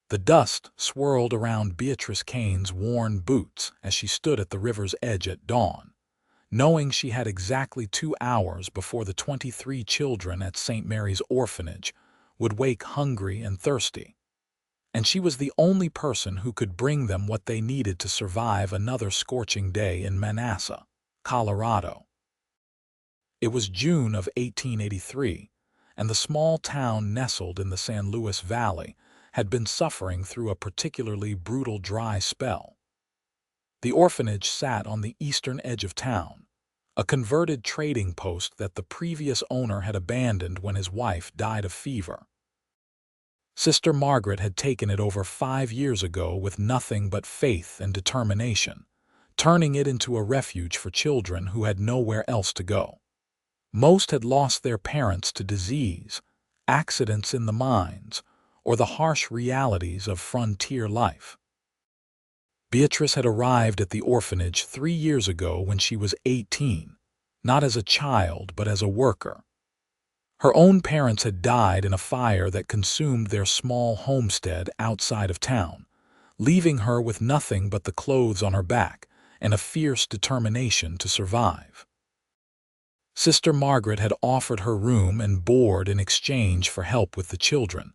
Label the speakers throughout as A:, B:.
A: The dust swirled around Beatrice Kane's worn boots as she stood at the river's edge at dawn, knowing she had exactly 2 hours before the 23 children at St. Mary's Orphanage would wake hungry and thirsty. And she was the only person who could bring them what they needed to survive another scorching day in Manassas, Colorado. It was June of 1883, and the small town nestled in the San Luis Valley had been suffering through a particularly brutal dry spell. The orphanage sat on the eastern edge of town, a converted trading post that the previous owner had abandoned when his wife died of fever. Sister Margaret had taken it over 5 years ago with nothing but faith and determination, turning it into a refuge for children who had nowhere else to go. Most had lost their parents to disease, accidents in the mines, or the harsh realities of frontier life. Beatrice had arrived at the orphanage 3 years ago when she was 18, not as a child but as a worker. Her own parents had died in a fire that consumed their small homestead outside of town, leaving her with nothing but the clothes on her back and a fierce determination to survive. Sister Margaret had offered her room and board in exchange for help with the children,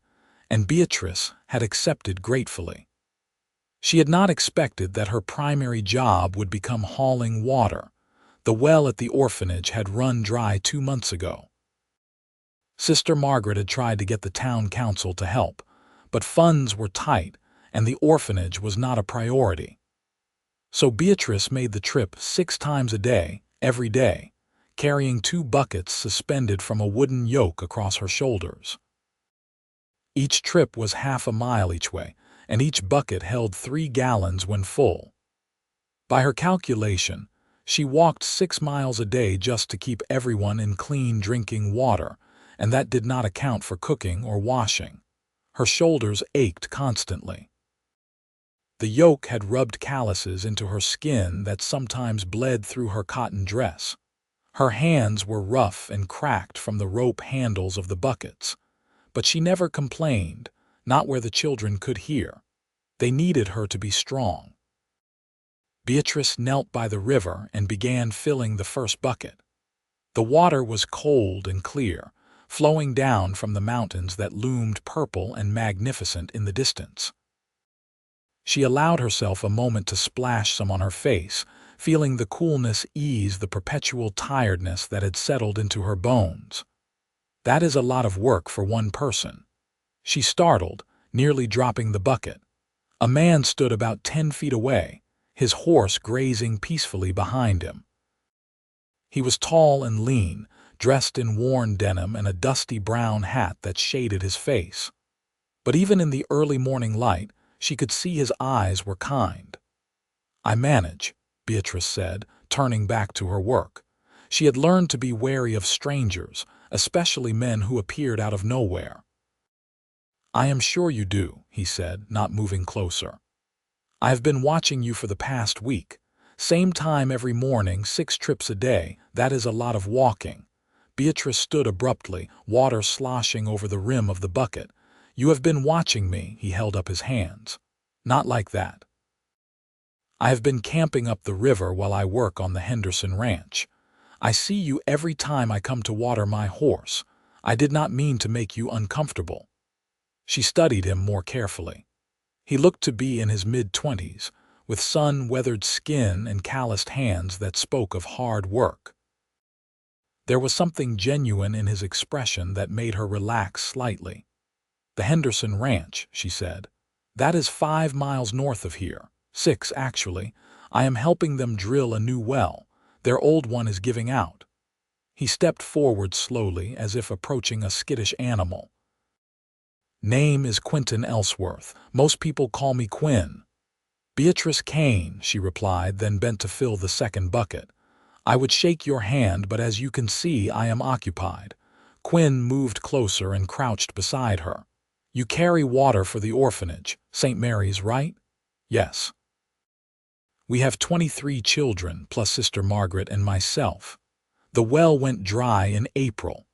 A: and Beatrice had accepted gratefully. She had not expected that her primary job would become hauling water. The well at the orphanage had run dry 2 months ago. Sister Margaret had tried to get the town council to help, but funds were tight and the orphanage was not a priority. So Beatrice made the trip 6 times a day, every day, carrying 2 buckets suspended from a wooden yoke across her shoulders. Each trip was half a mile each way, and each bucket held 3 gallons when full. By her calculation, she walked 6 miles a day just to keep everyone in clean drinking water, and that did not account for cooking or washing. Her shoulders ached constantly. The yoke had rubbed calluses into her skin that sometimes bled through her cotton dress. Her hands were rough and cracked from the rope handles of the buckets, but she never complained, not where the children could hear. They needed her to be strong. Beatrice knelt by the river and began filling the first bucket. The water was cold and clear, flowing down from the mountains that loomed purple and magnificent in the distance. She allowed herself a moment to splash some on her face, feeling the coolness ease the perpetual tiredness that had settled into her bones. That is a lot of work for one person. She startled, nearly dropping the bucket. A man stood about 10 feet away, his horse grazing peacefully behind him. He was tall and lean, dressed in worn denim and a dusty brown hat that shaded his face. But even in the early morning light, she could see his eyes were kind. "I manage," Beatrice said, turning back to her work. She had learned to be wary of strangers, especially men who appeared out of nowhere. "I am sure you do," he said, not moving closer. "I have been watching you for the past week. Same time every morning, 6 trips a day. That is a lot of walking." Beatrice stood abruptly, water sloshing over the rim of the bucket. "You have been watching me," he held up his hands. "Not like that. I have been camping up the river while I work on the Henderson Ranch. I see you every time I come to water my horse. I did not mean to make you uncomfortable." She studied him more carefully. He looked to be in his mid-20s, with sun-weathered skin and calloused hands that spoke of hard work. There was something genuine in his expression that made her relax slightly. "The Henderson Ranch," she said. "That is 5 miles north of here. 6, actually. I am helping them drill a new well. Their old one is giving out." He stepped forward slowly, as if approaching a skittish animal. "Name is Quinn Ellsworth. Most people call me Quinn." "Beatrice Kane," she replied, then bent to fill the second bucket. "I would shake your hand, but as you can see, I am occupied." Quinn moved closer and crouched beside her. "You carry water for the orphanage, St. Mary's, right?" "Yes." "We have 23 children, plus Sister Margaret and myself. The well went dry in April.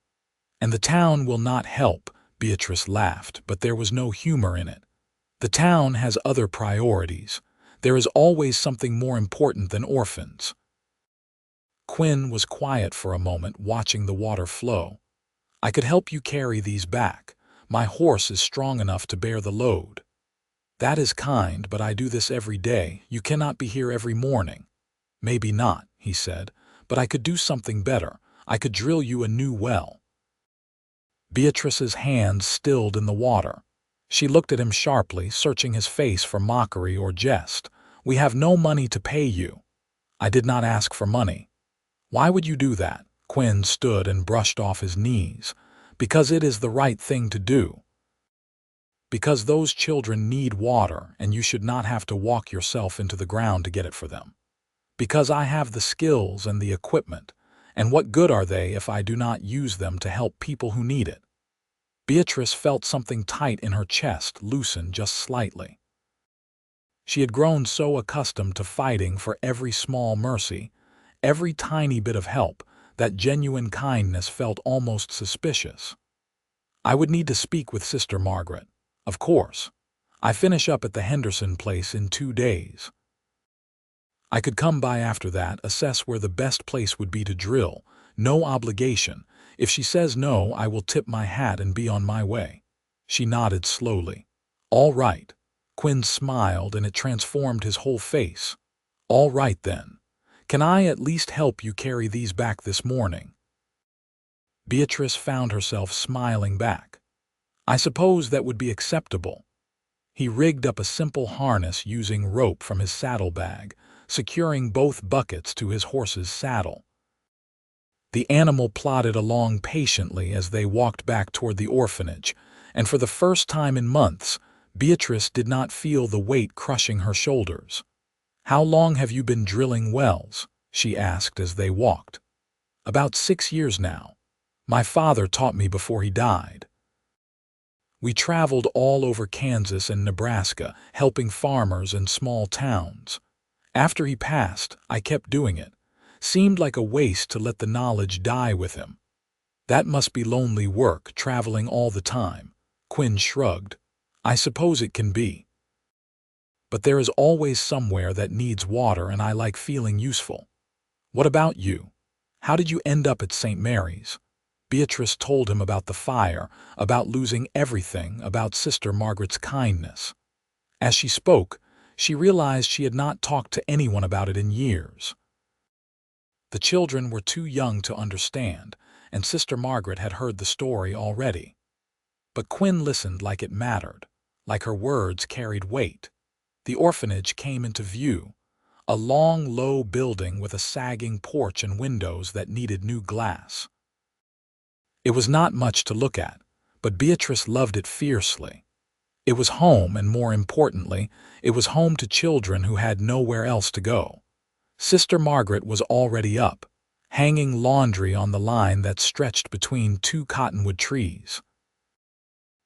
A: And the town will not help," Beatrice laughed, but there was no humor in it. The town has other priorities. There is always something more important than orphans. Quinn was quiet for a moment, watching the water flow. I could help you carry these back. My horse is strong enough to bear the load. That is kind, but I do this every day. You cannot be here every morning. Maybe not, he said, but I could do something better. I could drill you a new well. Beatrice's hands stilled in the water. She looked at him sharply, searching his face for mockery or jest. We have no money to pay you. I did not ask for money. Why would you do that? Quinn stood and brushed off his knees. Because it is the right thing to do. Because those children need water, and you should not have to walk yourself into the ground to get it for them. Because I have the skills and the equipment, and what good are they if I do not use them to help people who need it? Beatrice felt something tight in her chest loosen just slightly. She had grown so accustomed to fighting for every small mercy, every tiny bit of help, that genuine kindness felt almost suspicious. I would need to speak with Sister Margaret. Of course. I finish up at the Henderson place in 2 days. I could come by after that, assess where the best place would be to drill. No obligation. If she says no, I will tip my hat and be on my way. She nodded slowly. All right. Quinn smiled, and it transformed his whole face. All right then. Can I at least help you carry these back this morning? Beatrice found herself smiling back. I suppose that would be acceptable. He rigged up a simple harness using rope from his saddlebag, securing both buckets to his horse's saddle. The animal plodded along patiently as they walked back toward the orphanage, and for the first time in months, Beatrice did not feel the weight crushing her shoulders. How long have you been drilling wells? She asked as they walked. About 6 years now. My father taught me before he died. We traveled all over Kansas and Nebraska, helping farmers and small towns. After he passed, I kept doing it. Seemed like a waste to let the knowledge die with him. That must be lonely work, traveling all the time. Quinn shrugged. I suppose it can be. But there is always somewhere that needs water, and I like feeling useful. What about you? How did you end up at St. Mary's? Beatrice told him about the fire, about losing everything, about Sister Margaret's kindness. As she spoke, she realized she had not talked to anyone about it in years. The children were too young to understand, and Sister Margaret had heard the story already. But Quinn listened like it mattered, like her words carried weight. The orphanage came into view, a long, low building with a sagging porch and windows that needed new glass. It was not much to look at, but Beatrice loved it fiercely. It was home, and more importantly, it was home to children who had nowhere else to go. Sister Margaret was already up, hanging laundry on the line that stretched between 2 cottonwood trees.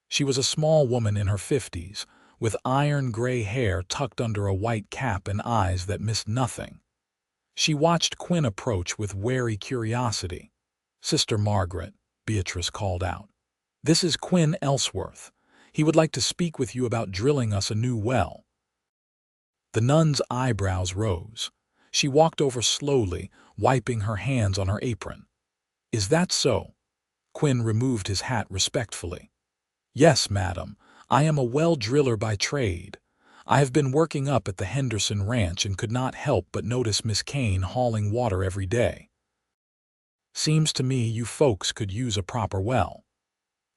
A: She was a small woman in her 50s, with iron-gray hair tucked under a white cap and eyes that missed nothing. She watched Quinn approach with wary curiosity. Sister Margaret, Beatrice called out. This is Quinn Ellsworth. He would like to speak with you about drilling us a new well. The nun's eyebrows rose. She walked over slowly, wiping her hands on her apron. Is that so? Quinn removed his hat respectfully. Yes, madam. I am a well driller by trade. I have been working up at the Henderson ranch and could not help but notice Miss Kane hauling water every day. Seems to me you folks could use a proper well.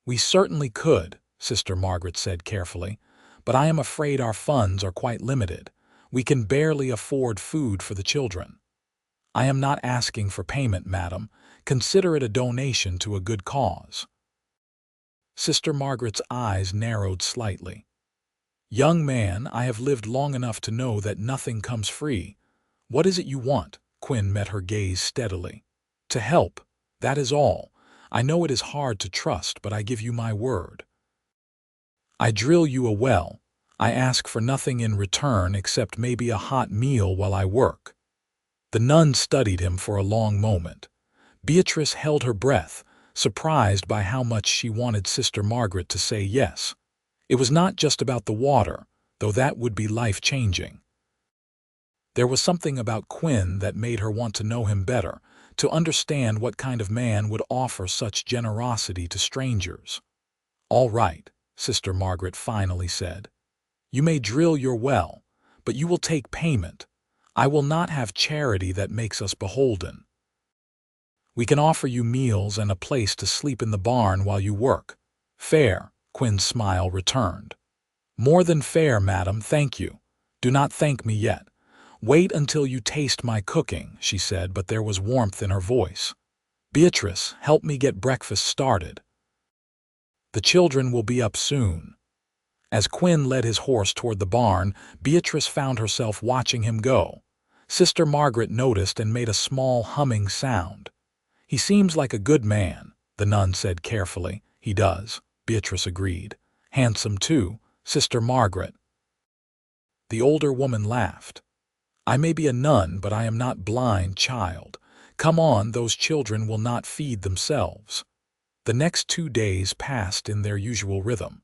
A: We certainly could, Sister Margaret said carefully, but I am afraid our funds are quite limited. We can barely afford food for the children. I am not asking for payment, madam. Consider it a donation to a good cause. Sister Margaret's eyes narrowed slightly. Young man, I have lived long enough to know that nothing comes free. What is it you want? Quinn met her gaze steadily. To help, that is all. I know it is hard to trust, but I give you my word. I drill you a well. I ask for nothing in return except maybe a hot meal while I work. The nun studied him for a long moment. Beatrice held her breath, surprised by how much she wanted Sister Margaret to say yes. It was not just about the water, though that would be life-changing. There was something about Quinn that made her want to know him better, to understand what kind of man would offer such generosity to strangers. "All right," Sister Margaret finally said. "You may drill your well, but you will take payment. I will not have charity that makes us beholden. We can offer you meals and a place to sleep in the barn while you work." "Fair," Quinn's smile returned. "More than fair, madam, thank you. Do not thank me yet. Wait until you taste my cooking," she said, but there was warmth in her voice. "Beatrice, help me get breakfast started. The children will be up soon." As Quinn led his horse toward the barn, Beatrice found herself watching him go. Sister Margaret noticed and made a small humming sound. "He seems like a good man," the nun said carefully. "He does," Beatrice agreed. "Handsome too, Sister Margaret." The older woman laughed. "I may be a nun, but I am not blind, child. Come on, those children will not feed themselves." The next 2 days passed in their usual rhythm.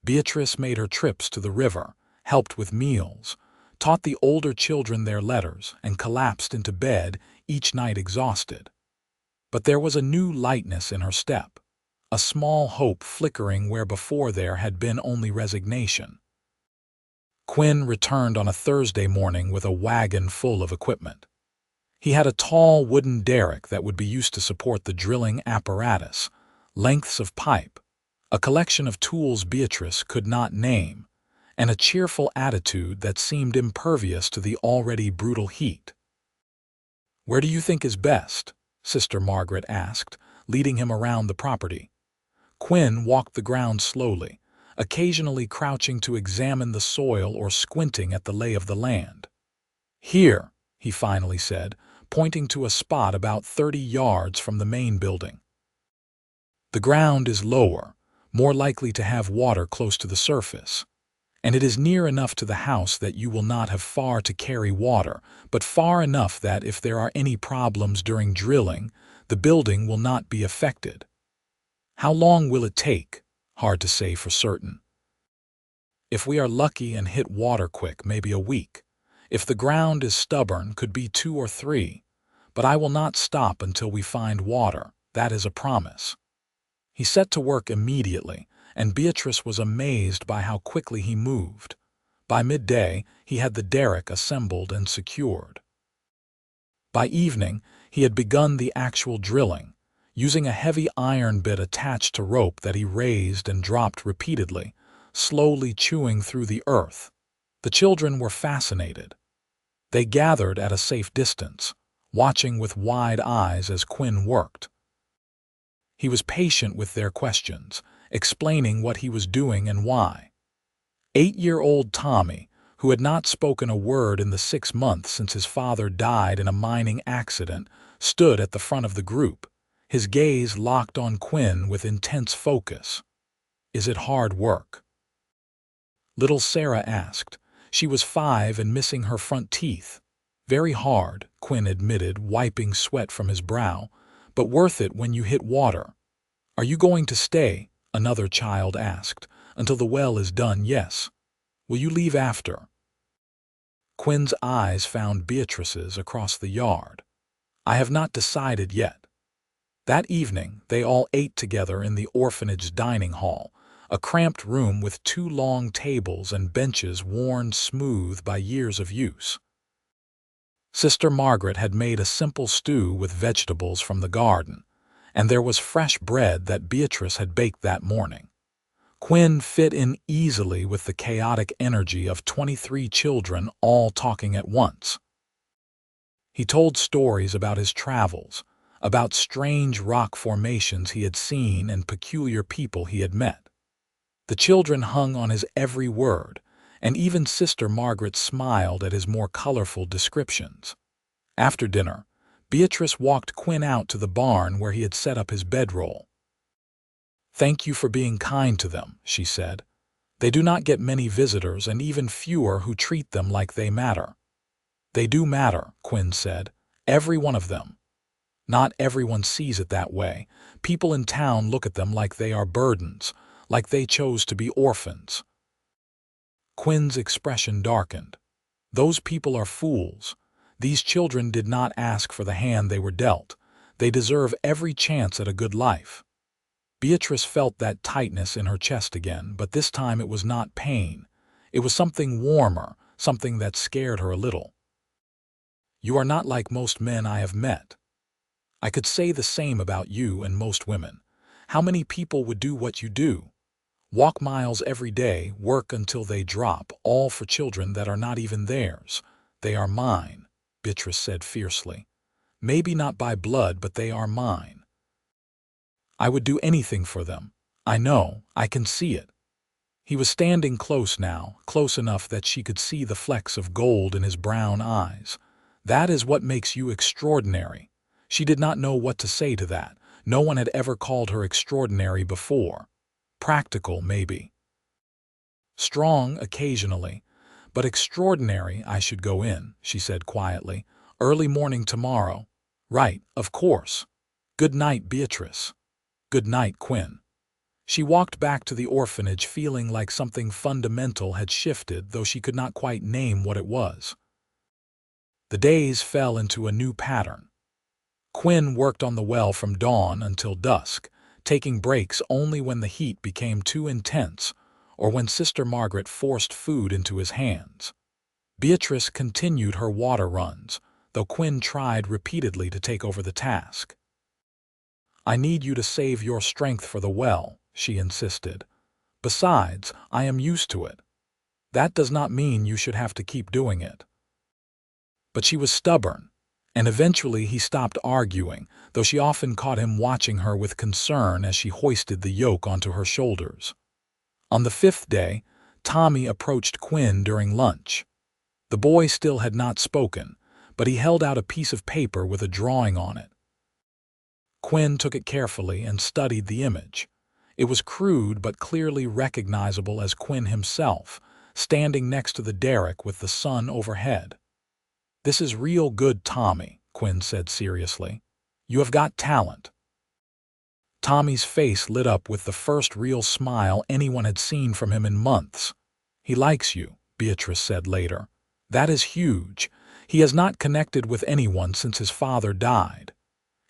A: Beatrice made her trips to the river, helped with meals, taught the older children their letters, and collapsed into bed each night exhausted. But there was a new lightness in her step, a small hope flickering where before there had been only resignation. Quinn returned on a Thursday morning with a wagon full of equipment. He had a tall wooden derrick that would be used to support the drilling apparatus, lengths of pipe, a collection of tools Beatrice could not name, and a cheerful attitude that seemed impervious to the already brutal heat. "Where do you think is best?" Sister Margaret asked, leading him around the property. Quinn walked the ground slowly, occasionally crouching to examine the soil or squinting at the lay of the land. "Here," he finally said, pointing to a spot about 30 yards from the main building. "The ground is lower, more likely to have water close to the surface, and it is near enough to the house that you will not have far to carry water, but far enough that if there are any problems during drilling, the building will not be affected. How long will it take? Hard to say for certain. If we are lucky and hit water quick, maybe a week. If the ground is stubborn, could be 2 or 3. But I will not stop until we find water. That is a promise." He set to work immediately, and Beatrice was amazed by how quickly he moved. By midday, he had the derrick assembled and secured. By evening, he had begun the actual drilling, using a heavy iron bit attached to rope that he raised and dropped repeatedly, slowly chewing through the earth. The children were fascinated. They gathered at a safe distance, watching with wide eyes as Quinn worked. He was patient with their questions, explaining what he was doing and why. 8-year-old Tommy, who had not spoken a word in the 6 months since his father died in a mining accident, stood at the front of the group, his gaze locked on Quinn with intense focus. "Is it hard work?" Little Sarah asked. She was 5 and missing her front teeth. "Very hard," Quinn admitted, wiping sweat from his brow, "but worth it when you hit water." "Are you going to stay?" another child asked. "Until the well is done, yes. Will you leave after?" Quinn's eyes found Beatrice's across the yard. "I have not decided yet." That evening, they all ate together in the orphanage dining hall, a cramped room with 2 long tables and benches worn smooth by years of use. Sister Margaret had made a simple stew with vegetables from the garden, and there was fresh bread that Beatrice had baked that morning. Quinn fit in easily with the chaotic energy of 23 children all talking at once. He told stories about his travels, about strange rock formations he had seen and peculiar people he had met. The children hung on his every word, and even Sister Margaret smiled at his more colorful descriptions. After dinner, Beatrice walked Quinn out to the barn where he had set up his bedroll. "Thank you for being kind to them," she said. "They do not get many visitors and even fewer who treat them like they matter." "They do matter," Quinn said. "Every one of them. Not everyone sees it that way. People in town look at them like they are burdens, like they chose to be orphans. Quinn's expression darkened. Those people are fools. These children did not ask for the hand they were dealt. They deserve every chance at a good life. Beatrice felt that tightness in her chest again, but this time it was not pain. It was something warmer, something that scared her a little. You are not like most men I have met. I could say the same about you and most women. How many people would do what you do? Walk miles every day, work until they drop, all for children that are not even theirs. They are mine, Beatrice said fiercely. Maybe not by blood, but they are mine. I would do anything for them. I know, I can see it. He was standing close now, close enough that she could see the flecks of gold in his brown eyes. That is what makes you extraordinary. She did not know what to say to that. No one had ever called her extraordinary before. Practical, maybe. Strong, occasionally. But extraordinary, I should go in, she said quietly. Early morning tomorrow. Right, of course. Good night, Beatrice. Good night, Quinn. She walked back to the orphanage feeling like something fundamental had shifted, though she could not quite name what it was. The days fell into a new pattern. Quinn worked on the well from dawn until dusk, taking breaks only when the heat became too intense or when Sister Margaret forced food into his hands. Beatrice continued her water runs, though Quinn tried repeatedly to take over the task. I need you to save your strength for the well, she insisted. Besides, I am used to it. That does not mean you should have to keep doing it. But she was stubborn, and eventually he stopped arguing, though she often caught him watching her with concern as she hoisted the yoke onto her shoulders. On the 5th day, Tommy approached Quinn during lunch. The boy still had not spoken, but he held out a piece of paper with a drawing on it. Quinn took it carefully and studied the image. It was crude but clearly recognizable as Quinn himself, standing next to the derrick with the sun overhead. This is real good, Tommy, Quinn said seriously. You have got talent. Tommy's face lit up with the first real smile anyone had seen from him in months. He likes you, Beatrice said later. That is huge. He has not connected with anyone since his father died.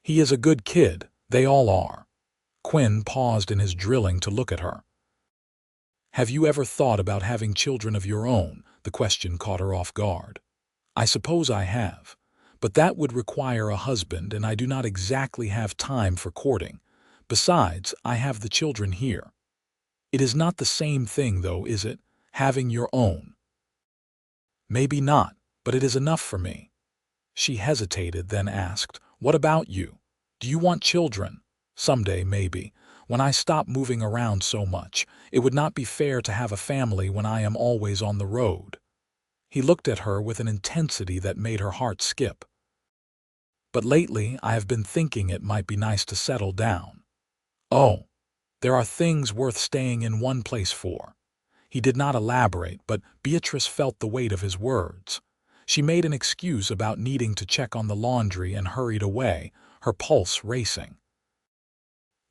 A: He is a good kid, they all are. Quinn paused in his drilling to look at her. Have you ever thought about having children of your own? The question caught her off guard. I suppose I have, but that would require a husband, and I do not exactly have time for courting. Besides, I have the children here. It is not the same thing, though, is it, having your own? Maybe not, but it is enough for me. She hesitated, then asked, What about you? Do you want children? Someday, maybe. When I stop moving around so much, it would not be fair to have a family when I am always on the road. He looked at her with an intensity that made her heart skip. But lately, I have been thinking it might be nice to settle down. Oh, there are things worth staying in one place for. He did not elaborate, but Beatrice felt the weight of his words. She made an excuse about needing to check on the laundry and hurried away, her pulse racing.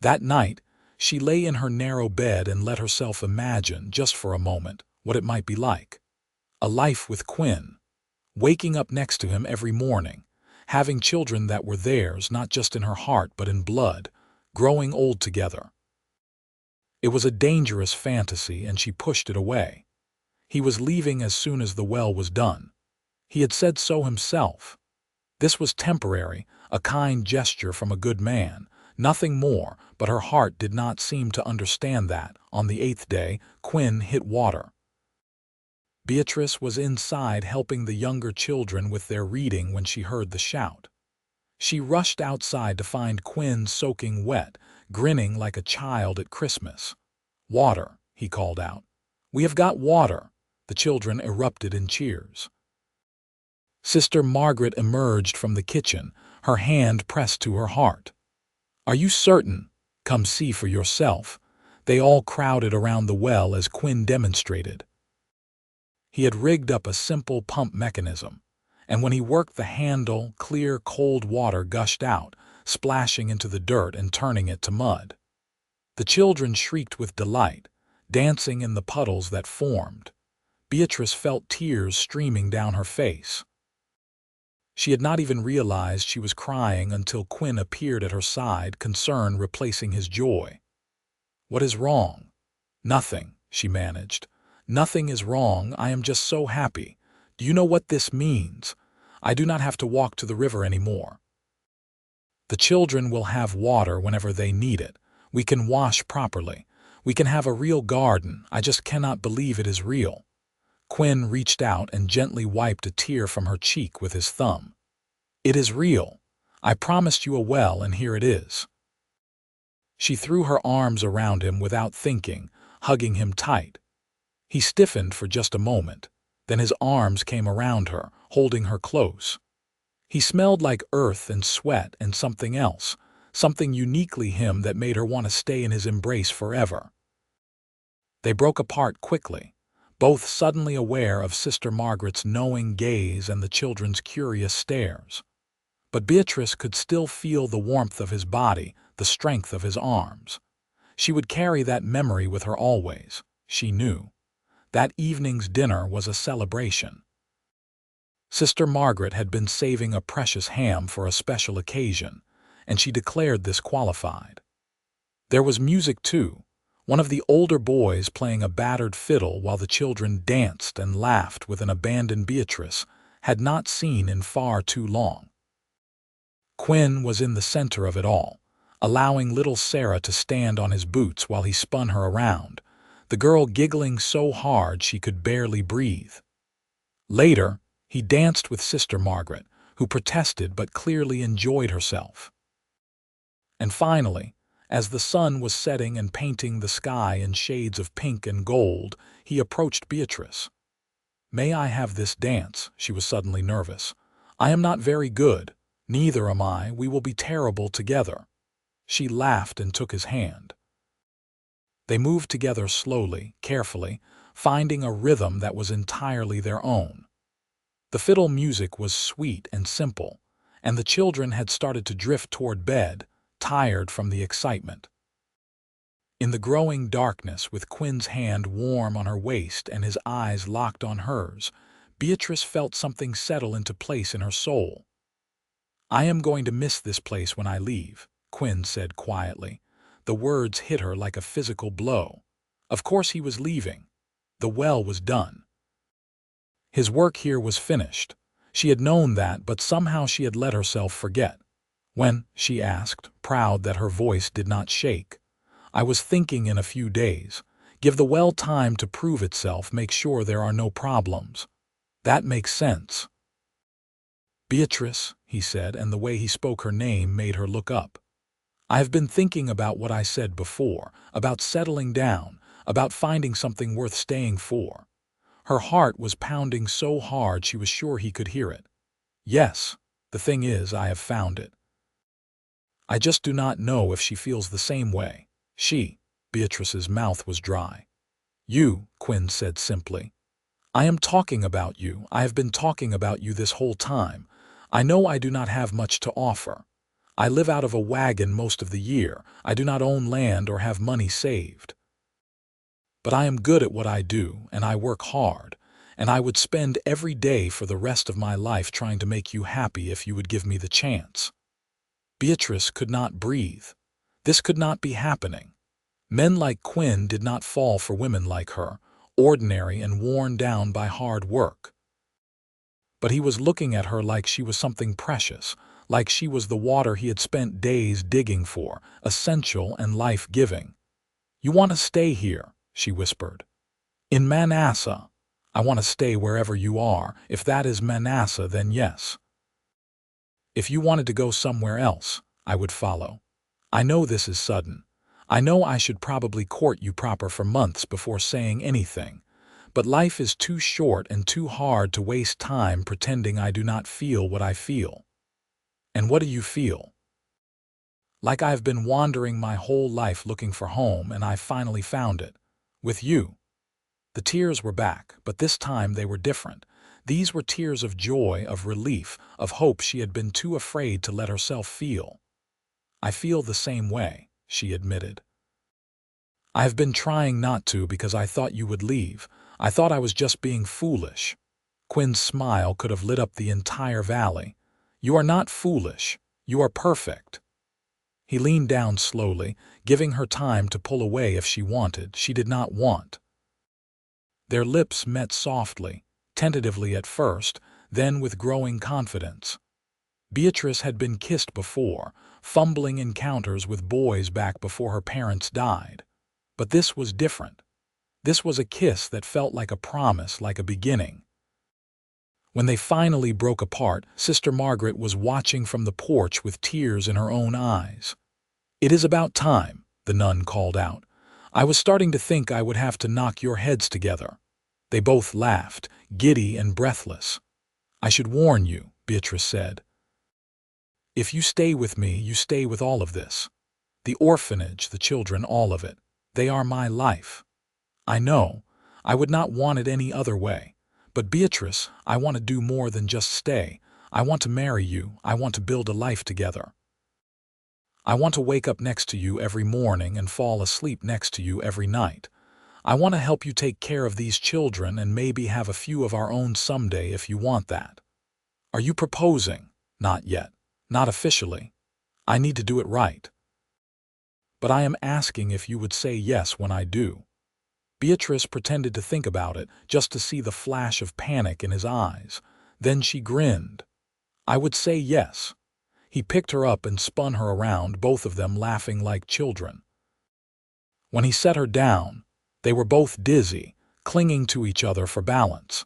A: That night, she lay in her narrow bed and let herself imagine, just for a moment, what it might be like. A life with Quinn, waking up next to him every morning, having children that were theirs, not just in her heart but in blood, growing old together. It was a dangerous fantasy, and she pushed it away. He was leaving as soon as the well was done. He had said so himself. This was temporary, a kind gesture from a good man, nothing more, but her heart did not seem to understand that. On the 8th day, Quinn hit water. Beatrice was inside helping the younger children with their reading when she heard the shout. She rushed outside to find Quinn soaking wet, grinning like a child at Christmas. Water, he called out. We have got water. The children erupted in cheers. Sister Margaret emerged from the kitchen, her hand pressed to her heart. Are you certain? Come see for yourself. They all crowded around the well as Quinn demonstrated. He had rigged up a simple pump mechanism, and when he worked the handle, clear, cold water gushed out, splashing into the dirt and turning it to mud. The children shrieked with delight, dancing in the puddles that formed. Beatrice felt tears streaming down her face. She had not even realized she was crying until Quinn appeared at her side, concern replacing his joy. "What is wrong?" "Nothing," she managed. "Nothing is wrong. I am just so happy. Do you know what this means? I do not have to walk to the river anymore. The children will have water whenever they need it. We can wash properly. We can have a real garden. I just cannot believe it is real." Quinn reached out and gently wiped a tear from her cheek with his thumb. "It is real. I promised you a well, and here it is." She threw her arms around him without thinking, hugging him tight. He stiffened for just a moment. Then his arms came around her, holding her close. He smelled like earth and sweat and something else, something uniquely him that made her want to stay in his embrace forever. They broke apart quickly, both suddenly aware of Sister Margaret's knowing gaze and the children's curious stares. But Beatrice could still feel the warmth of his body, the strength of his arms. She would carry that memory with her always, she knew. That evening's dinner was a celebration. Sister Margaret had been saving a precious ham for a special occasion, and she declared this qualified. There was music too, one of the older boys playing a battered fiddle while the children danced and laughed with an abandon Beatrice had not seen in far too long. Quinn was in the center of it all, allowing little Sarah to stand on his boots while he spun her around, the girl giggling so hard she could barely breathe. Later, he danced with Sister Margaret, who protested but clearly enjoyed herself. And finally, as the sun was setting and painting the sky in shades of pink and gold, he approached Beatrice. "May I have this dance?" She was suddenly nervous. "I am not very good. Neither am I. We will be terrible together." She laughed and took his hand. They moved together slowly, carefully, finding a rhythm that was entirely their own. The fiddle music was sweet and simple, and the children had started to drift toward bed, tired from the excitement. In the growing darkness, with Quinn's hand warm on her waist and his eyes locked on hers, Beatrice felt something settle into place in her soul. "I am going to miss this place when I leave," Quinn said quietly. The words hit her like a physical blow. Of course he was leaving. The well was done. His work here was finished. She had known that, but somehow she had let herself forget. "When?" she asked, proud that her voice did not shake. "I was thinking in a few days. Give the well time to prove itself, make sure there are no problems." "That makes sense." "Beatrice," he said, and the way he spoke her name made her look up. "I have been thinking about what I said before, about settling down, about finding something worth staying for." Her heart was pounding so hard she was sure he could hear it. "Yes, the thing is, I have found it. I just do not know if she feels the same way." Beatrice's mouth was dry. "You," Quinn said simply. "I am talking about you. I have been talking about you this whole time. I know I do not have much to offer. I live out of a wagon most of the year. I do not own land or have money saved. But I am good at what I do, and I work hard, and I would spend every day for the rest of my life trying to make you happy if you would give me the chance." Beatrice could not breathe. This could not be happening. Men like Quinn did not fall for women like her, ordinary and worn down by hard work. But he was looking at her like she was something precious, like she was the water he had spent days digging for, essential and life-giving. "You want to stay here," she whispered. "In Manasseh. I want to stay wherever you are. If that is Manasseh, then yes. If you wanted to go somewhere else, I would follow. I know this is sudden. I know I should probably court you proper for months before saying anything. But life is too short and too hard to waste time pretending I do not feel what I feel." "And what do you feel?" "Like I've been wandering my whole life looking for home, and I finally found it. With you." The tears were back, but this time they were different. These were tears of joy, of relief, of hope she had been too afraid to let herself feel. "I feel the same way," she admitted. I've been trying not to because I thought you would leave. I thought I was just being foolish." Quinn's smile could have lit up the entire valley. "You are not foolish. You are perfect." He leaned down slowly, giving her time to pull away if she wanted. She did not want. Their lips met softly, tentatively at first, then with growing confidence. Beatrice had been kissed before, fumbling encounters with boys back before her parents died. But this was different. This was a kiss that felt like a promise, like a beginning. When they finally broke apart, Sister Margaret was watching from the porch with tears in her own eyes. "It is about time," the nun called out. "I was starting to think I would have to knock your heads together." They both laughed, giddy and breathless. "I should warn you," Beatrice said. "If you stay with me, you stay with all of this. The orphanage, the children, all of it. They are my life. I know. I would not want it any other way. But Beatrice, I want to do more than just stay. I want to marry you. I want to build a life together. I want to wake up next to you every morning and fall asleep next to you every night. I want to help you take care of these children and maybe have a few of our own someday if you want that. Are you proposing?" "Not yet. Not officially. I need to do it right. But I am asking if you would say yes when I do." Beatrice pretended to think about it, just to see the flash of panic in his eyes. Then she grinned. "I would say yes." He picked her up and spun her around, both of them laughing like children. When he set her down, they were both dizzy, clinging to each other for balance.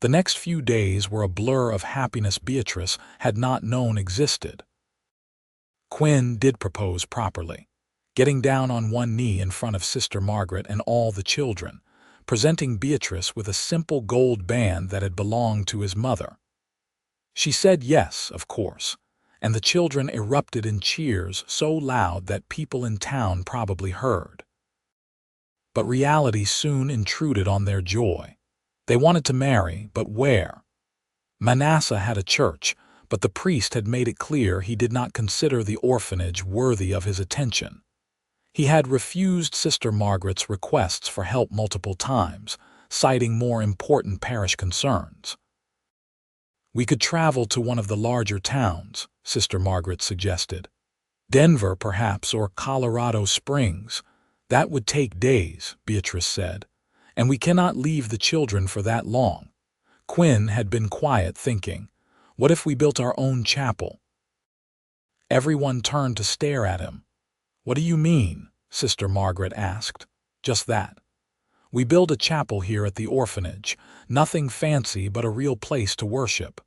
A: The next few days were a blur of happiness Beatrice had not known existed. Quinn did propose properly, getting down on one knee in front of Sister Margaret and all the children, presenting Beatrice with a simple gold band that had belonged to his mother. She said yes, of course, and the children erupted in cheers so loud that people in town probably heard. But reality soon intruded on their joy. They wanted to marry, but where? Manasseh had a church, but the priest had made it clear he did not consider the orphanage worthy of his attention. He had refused Sister Margaret's requests for help multiple times, citing more important parish concerns. "We could travel to one of the larger towns," Sister Margaret suggested. "Denver, perhaps, or Colorado Springs. That would take days," Beatrice said. "And we cannot leave the children for that long." Quinn had been quiet, thinking, what if we built our own chapel? Everyone turned to stare at him. "What do you mean?" Sister Margaret asked. "Just that. We build a chapel here at the orphanage, nothing fancy but a real place to worship.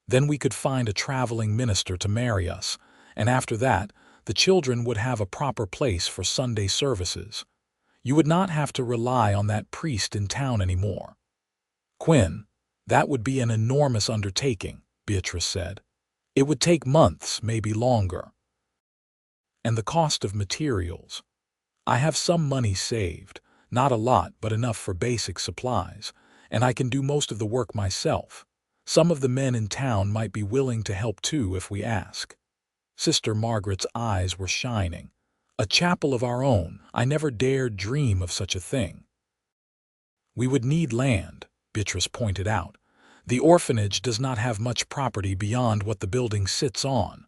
A: Then we could find a traveling minister to marry us, and after that, the children would have a proper place for Sunday services. You would not have to rely on that priest in town anymore." "Quinn, that would be an enormous undertaking," Beatrice said. "It would take months, maybe longer. And the cost of materials. I have some money saved, not a lot but enough for basic supplies, and I can do most of the work myself. Some of the men in town might be willing to help too if we ask." Sister Margaret's eyes were shining. "A chapel of our own, I never dared dream of such a thing." "We would need land," Beatrice pointed out. "The orphanage does not have much property beyond what the building sits on."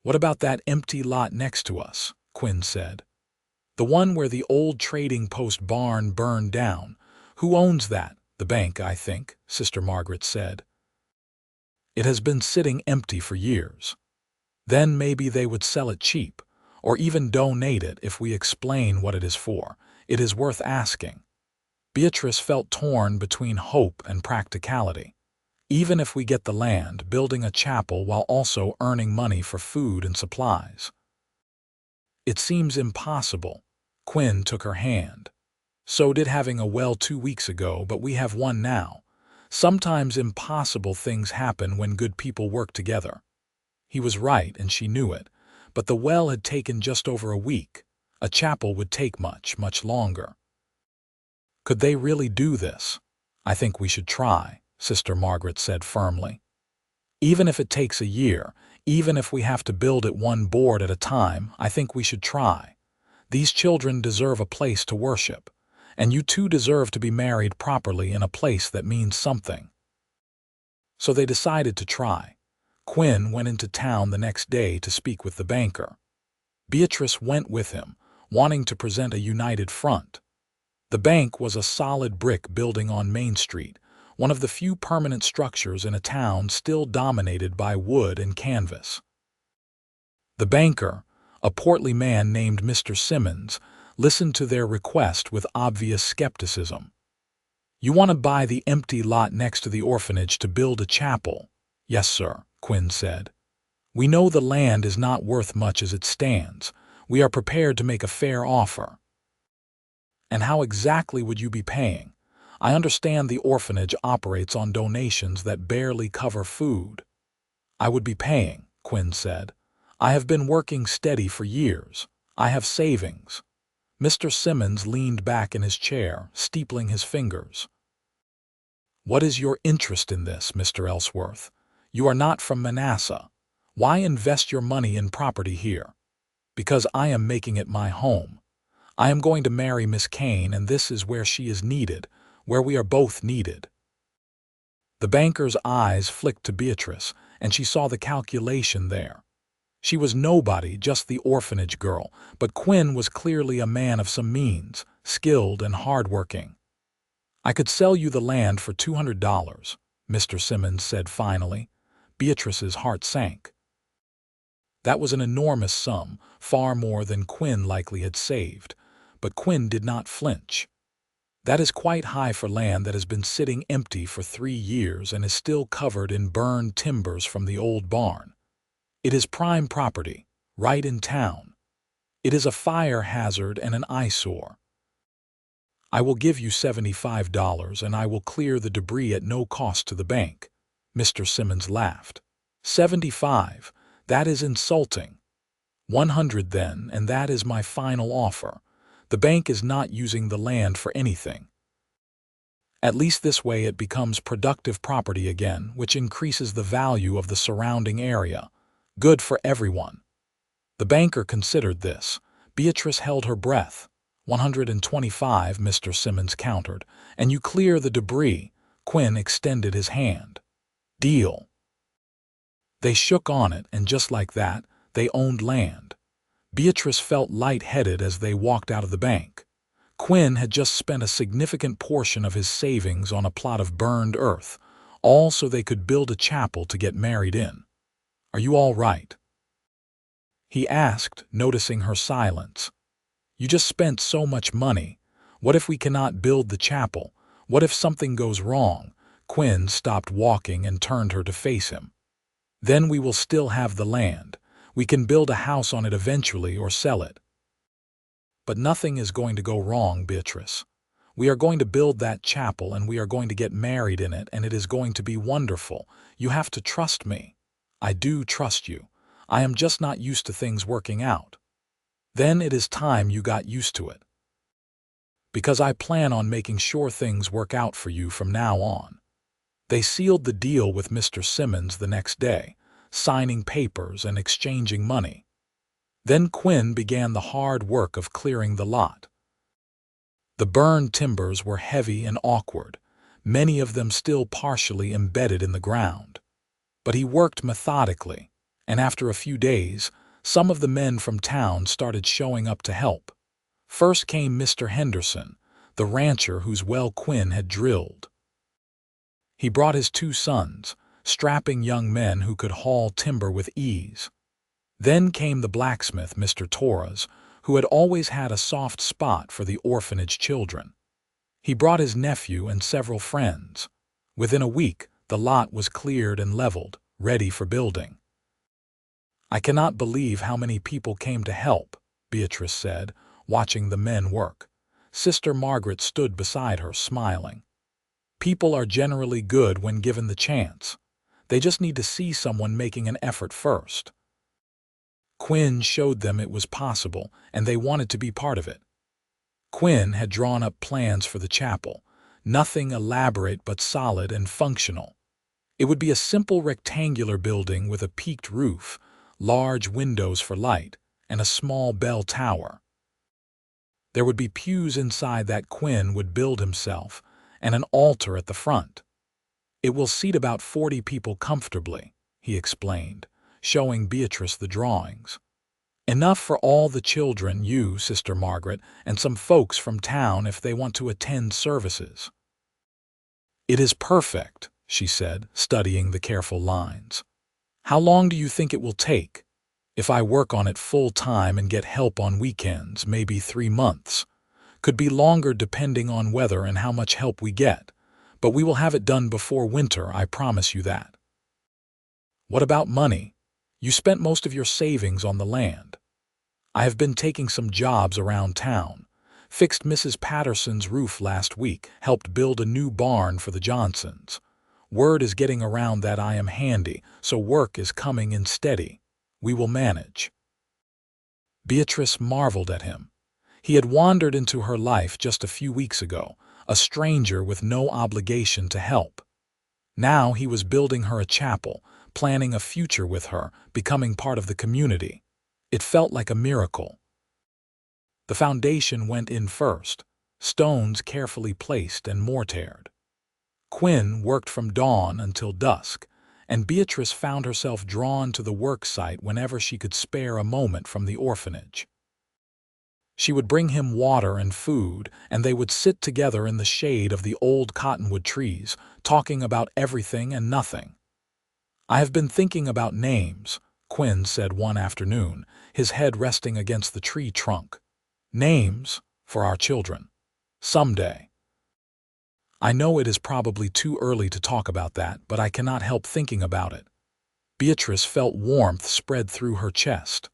A: "What about that empty lot next to us?" Quinn said. "The one where the old trading post barn burned down. Who owns that?" "The bank, I think," Sister Margaret said. "It has been sitting empty for years. Then maybe they would sell it cheap, or even donate it if we explain what it is for. It is worth asking." Beatrice felt torn between hope and practicality. Even if we get the land, building a chapel while also earning money for food and supplies. "It seems impossible." Quinn took her hand. "So did having a well 2 weeks ago, but we have one now. Sometimes impossible things happen when good people work together." He was right, and she knew it, but the well had taken just over a week. A chapel would take much, much longer. "Could they really do this?" "I think we should try," Sister Margaret said firmly. "Even if it takes a year, even if we have to build it one board at a time, I think we should try. These children deserve a place to worship, and you too deserve to be married properly in a place that means something." So they decided to try. Quinn went into town the next day to speak with the banker. Beatrice went with him, wanting to present a united front. The bank was a solid brick building on Main Street, one of the few permanent structures in a town still dominated by wood and canvas. The banker, a portly man named Mr. Simmons, listened to their request with obvious skepticism. "You want to buy the empty lot next to the orphanage to build a chapel?" "Yes, sir," Quinn said. "We know the land is not worth much as it stands. We are prepared to make a fair offer." "And how exactly would you be paying? I understand the orphanage operates on donations that barely cover food." "I would be paying," Quinn said. "I have been working steady for years. I have savings." Mr. Simmons leaned back in his chair, steepling his fingers. "What is your interest in this, Mr. Ellsworth? You are not from Manassas. Why invest your money in property here?" "Because I am making it my home. I am going to marry Miss Kane, and this is where she is needed, where we are both needed." The banker's eyes flicked to Beatrice, and she saw the calculation there. She was nobody, just the orphanage girl, but Quinn was clearly a man of some means, skilled and hardworking. "I could sell you the land for $200, Mr. Simmons said finally. Beatrice's heart sank. That was an enormous sum, far more than Quinn likely had saved, but Quinn did not flinch. "That is quite high for land that has been sitting empty for 3 years and is still covered in burned timbers from the old barn. It is prime property, right in town. It is a fire hazard and an eyesore. I will give you $75 and I will clear the debris at no cost to the bank." Mr. Simmons laughed. "75? That is insulting. 100 then, and that is my final offer. The bank is not using the land for anything. At least this way it becomes productive property again, which increases the value of the surrounding area. Good for everyone." The banker considered this. Beatrice held her breath. 125, Mr. Simmons countered, "and you clear the debris." Quinn extended his hand. "Deal." They shook on it, and just like that, they owned land. Beatrice felt light-headed as they walked out of the bank. Quinn had just spent a significant portion of his savings on a plot of burned earth, all so they could build a chapel to get married in. "Are you all right?" he asked, noticing her silence. "You just spent so much money. What if we cannot build the chapel? What if something goes wrong?" Quinn stopped walking and turned her to face him. "Then we will still have the land. We can build a house on it eventually or sell it." "But nothing is going to go wrong, Beatrice. We are going to build that chapel and we are going to get married in it, and it is going to be wonderful. You have to trust me." "I do trust you. I am just not used to things working out." "Then it is time you got used to it. Because I plan on making sure things work out for you from now on." They sealed the deal with Mr. Simmons the next day, signing papers and exchanging money. Then Quinn began the hard work of clearing the lot. The burned timbers were heavy and awkward, many of them still partially embedded in the ground. But he worked methodically, and after a few days, some of the men from town started showing up to help. First came Mr. Henderson, the rancher whose well Quinn had drilled. He brought his 2 sons, strapping young men who could haul timber with ease. Then came the blacksmith, Mr. Torres, who had always had a soft spot for the orphanage children. He brought his nephew and several friends. Within a week, the lot was cleared and leveled, ready for building. "I cannot believe how many people came to help," Beatrice said, watching the men work. Sister Margaret stood beside her, smiling. "People are generally good when given the chance. They just need to see someone making an effort first." Quinn showed them it was possible, and they wanted to be part of it. Quinn had drawn up plans for the chapel, nothing elaborate but solid and functional. It would be a simple rectangular building with a peaked roof, large windows for light, and a small bell tower. There would be pews inside that Quinn would build himself, and an altar at the front. It will seat about 40 people comfortably, he explained, showing Beatrice the drawings. Enough for all the children, you, Sister Margaret, and some folks from town if they want to attend services. It is perfect, she said, studying the careful lines. How long do you think it will take? If I work on it full time and get help on weekends, maybe 3 months. Could be longer depending on weather and how much help we get. But we will have it done before winter, I promise you that. What about money? You spent most of your savings on the land. I have been taking some jobs around town. Fixed Mrs. Patterson's roof last week, helped build a new barn for the Johnsons. Word is getting around that I am handy, so work is coming in steady. We will manage. Beatrice marveled at him. He had wandered into her life just a few weeks ago, a stranger with no obligation to help. Now he was building her a chapel, planning a future with her, becoming part of the community. It felt like a miracle. The foundation went in first, stones carefully placed and mortared. Quinn worked from dawn until dusk, and Beatrice found herself drawn to the work site whenever she could spare a moment from the orphanage. She would bring him water and food, and they would sit together in the shade of the old cottonwood trees, talking about everything and nothing. I have been thinking about names, Quinn said one afternoon, his head resting against the tree trunk. Names for our children. Someday. I know it is probably too early to talk about that, but I cannot help thinking about it. Beatrice felt warmth spread through her chest.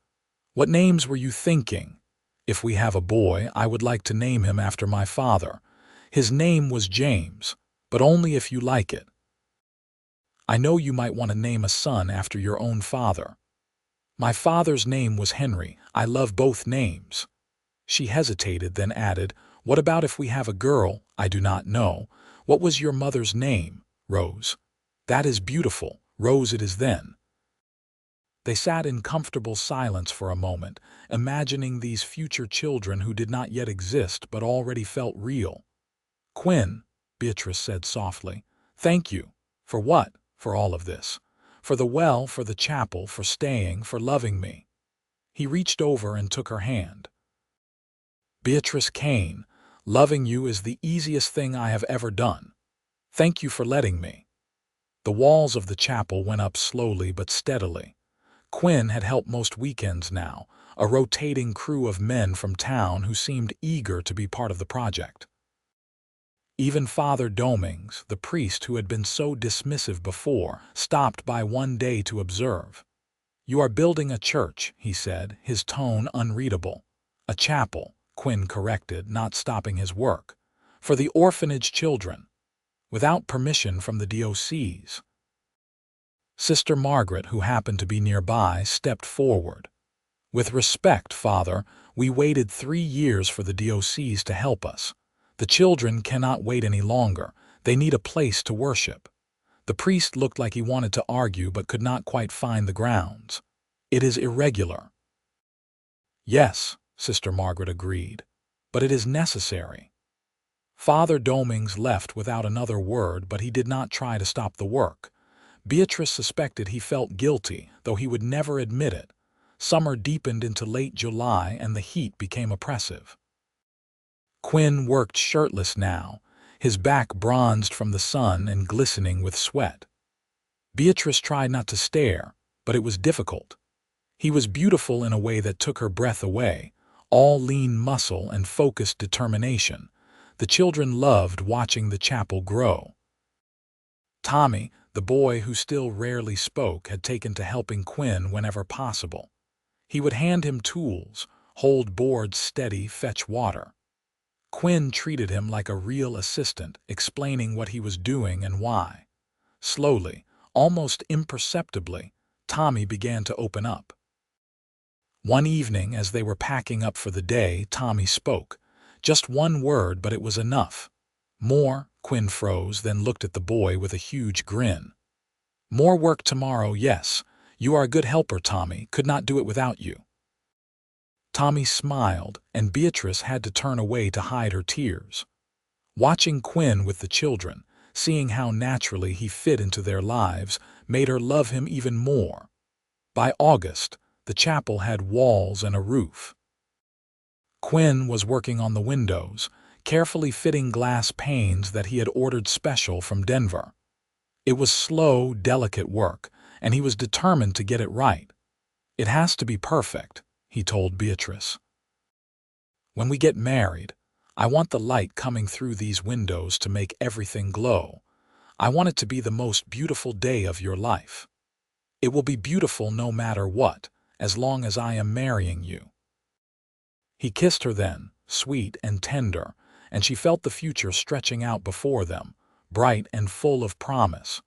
A: What names were you thinking? If we have a boy, I would like to name him after my father. His name was James, but only if you like it. I know you might want to name a son after your own father. My father's name was Henry. I love both names. She hesitated, then added, what about if we have a girl? I do not know. What was your mother's name? Rose. That is beautiful. Rose it is then. They sat in comfortable silence for a moment, imagining these future children who did not yet exist but already felt real. Quinn, Beatrice said softly, thank you. For what? For all of this. For the well, for the chapel, for staying, for loving me. He reached over and took her hand. Beatrice Kane, loving you is the easiest thing I have ever done. Thank you for letting me. The walls of the chapel went up slowly but steadily. Quinn had helped most weekends now, a rotating crew of men from town who seemed eager to be part of the project. Even Father Domings, the priest who had been so dismissive before, stopped by one day to observe. You are building a church, he said, his tone unreadable. A chapel, Quinn corrected, not stopping his work. For the orphanage children. Without permission from the DOCs. Sister Margaret, who happened to be nearby, stepped forward. With respect, Father, we waited 3 years for the DOCs to help us. The children cannot wait any longer. They need a place to worship. The priest looked like he wanted to argue but could not quite find the grounds. It is irregular. Yes, Sister Margaret agreed, but it is necessary. Father Domings left without another word, but he did not try to stop the work. Beatrice suspected he felt guilty, though he would never admit it. Summer deepened into late July and the heat became oppressive. Quinn worked shirtless now, his back bronzed from the sun and glistening with sweat. Beatrice tried not to stare, but it was difficult. He was beautiful in a way that took her breath away, all lean muscle and focused determination. The children loved watching the chapel grow. Tommy, the boy who still rarely spoke, had taken to helping Quinn whenever possible. He would hand him tools, hold boards steady, fetch water. Quinn treated him like a real assistant, explaining what he was doing and why. Slowly, almost imperceptibly, Tommy began to open up. One evening, as they were packing up for the day, Tommy spoke. Just one word, but it was enough. More, Quinn froze, then looked at the boy with a huge grin. More work tomorrow, yes. You are a good helper, Tommy. Could not do it without you. Tommy smiled, and Beatrice had to turn away to hide her tears. Watching Quinn with the children, seeing how naturally he fit into their lives, made her love him even more. By August, the chapel had walls and a roof. Quinn was working on the windows, carefully fitting glass panes that he had ordered special from Denver. It was slow, delicate work, and he was determined to get it right. "It has to be perfect," he told Beatrice. "When we get married, I want the light coming through these windows to make everything glow. I want it to be the most beautiful day of your life. It will be beautiful no matter what, as long as I am marrying you." He kissed her then, sweet and tender, and she felt the future stretching out before them, bright and full of promise.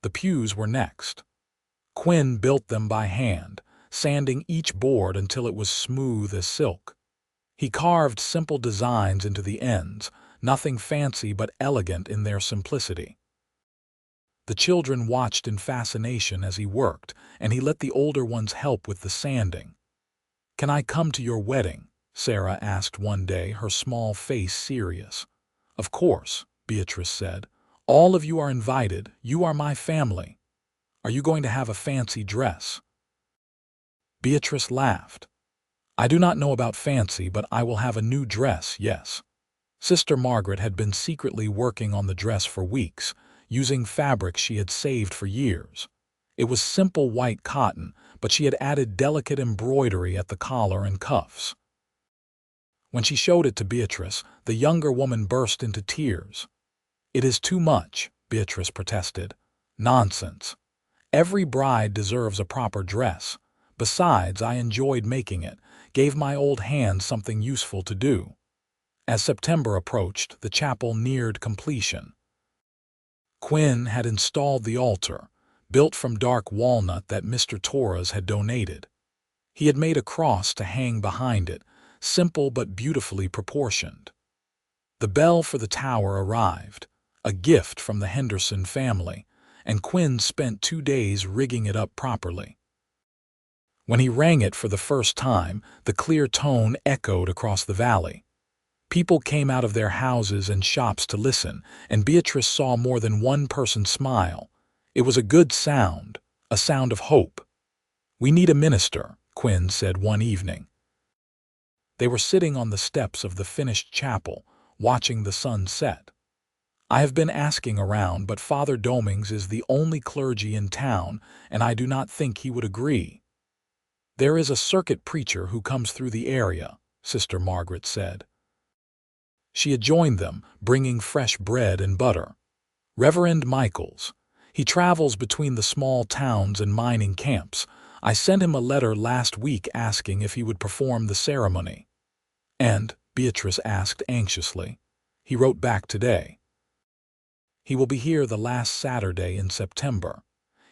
A: The pews were next. Quinn built them by hand, sanding each board until it was smooth as silk. He carved simple designs into the ends, nothing fancy but elegant in their simplicity. The children watched in fascination as he worked, and he let the older ones help with the sanding. "Can I come to your wedding?" Sarah asked one day, her small face serious. "Of course," Beatrice said. "All of you are invited. You are my family. Are you going to have a fancy dress?" Beatrice laughed. "I do not know about fancy, but I will have a new dress, yes." Sister Margaret had been secretly working on the dress for weeks, using fabric she had saved for years. It was simple white cotton, but she had added delicate embroidery at the collar and cuffs. When she showed it to Beatrice, the younger woman burst into tears. "It is too much," Beatrice protested. "Nonsense. Every bride deserves a proper dress. Besides, I enjoyed making it, gave my old hands something useful to do." As September approached, the chapel neared completion. Quinn had installed the altar, built from dark walnut that Mr. Torres had donated. He had made a cross to hang behind it, simple but beautifully proportioned. The bell for the tower arrived, a gift from the Henderson family, and Quinn spent 2 days rigging it up properly. When he rang it for the first time, the clear tone echoed across the valley. People came out of their houses and shops to listen, and Beatrice saw more than one person smile. It was a good sound, a sound of hope. "We need a minister," Quinn said one evening. They were sitting on the steps of the finished chapel, watching the sun set. "I have been asking around, but Father Domings is the only clergy in town, and I do not think he would agree." "There is a circuit preacher who comes through the area," Sister Margaret said. She had joined them, bringing fresh bread and butter. "Reverend Michaels. He travels between the small towns and mining camps. I sent him a letter last week asking if he would perform the ceremony." "And?" Beatrice asked anxiously. "He wrote back today. He will be here the last Saturday in September.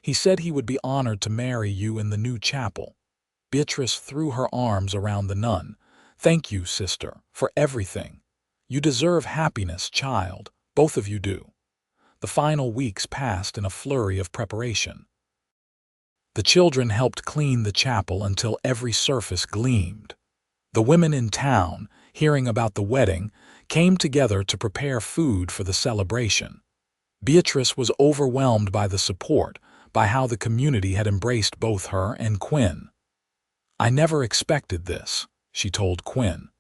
A: He said he would be honored to marry you in the new chapel." Beatrice threw her arms around the nun. "Thank you, sister, for everything. You deserve happiness, child. Both of you do." The final weeks passed in a flurry of preparation. The children helped clean the chapel until every surface gleamed. The women in town, hearing about the wedding, came together to prepare food for the celebration. Beatrice was overwhelmed by the support, by how the community had embraced both her and Quinn. "I never expected this," she told Quinn.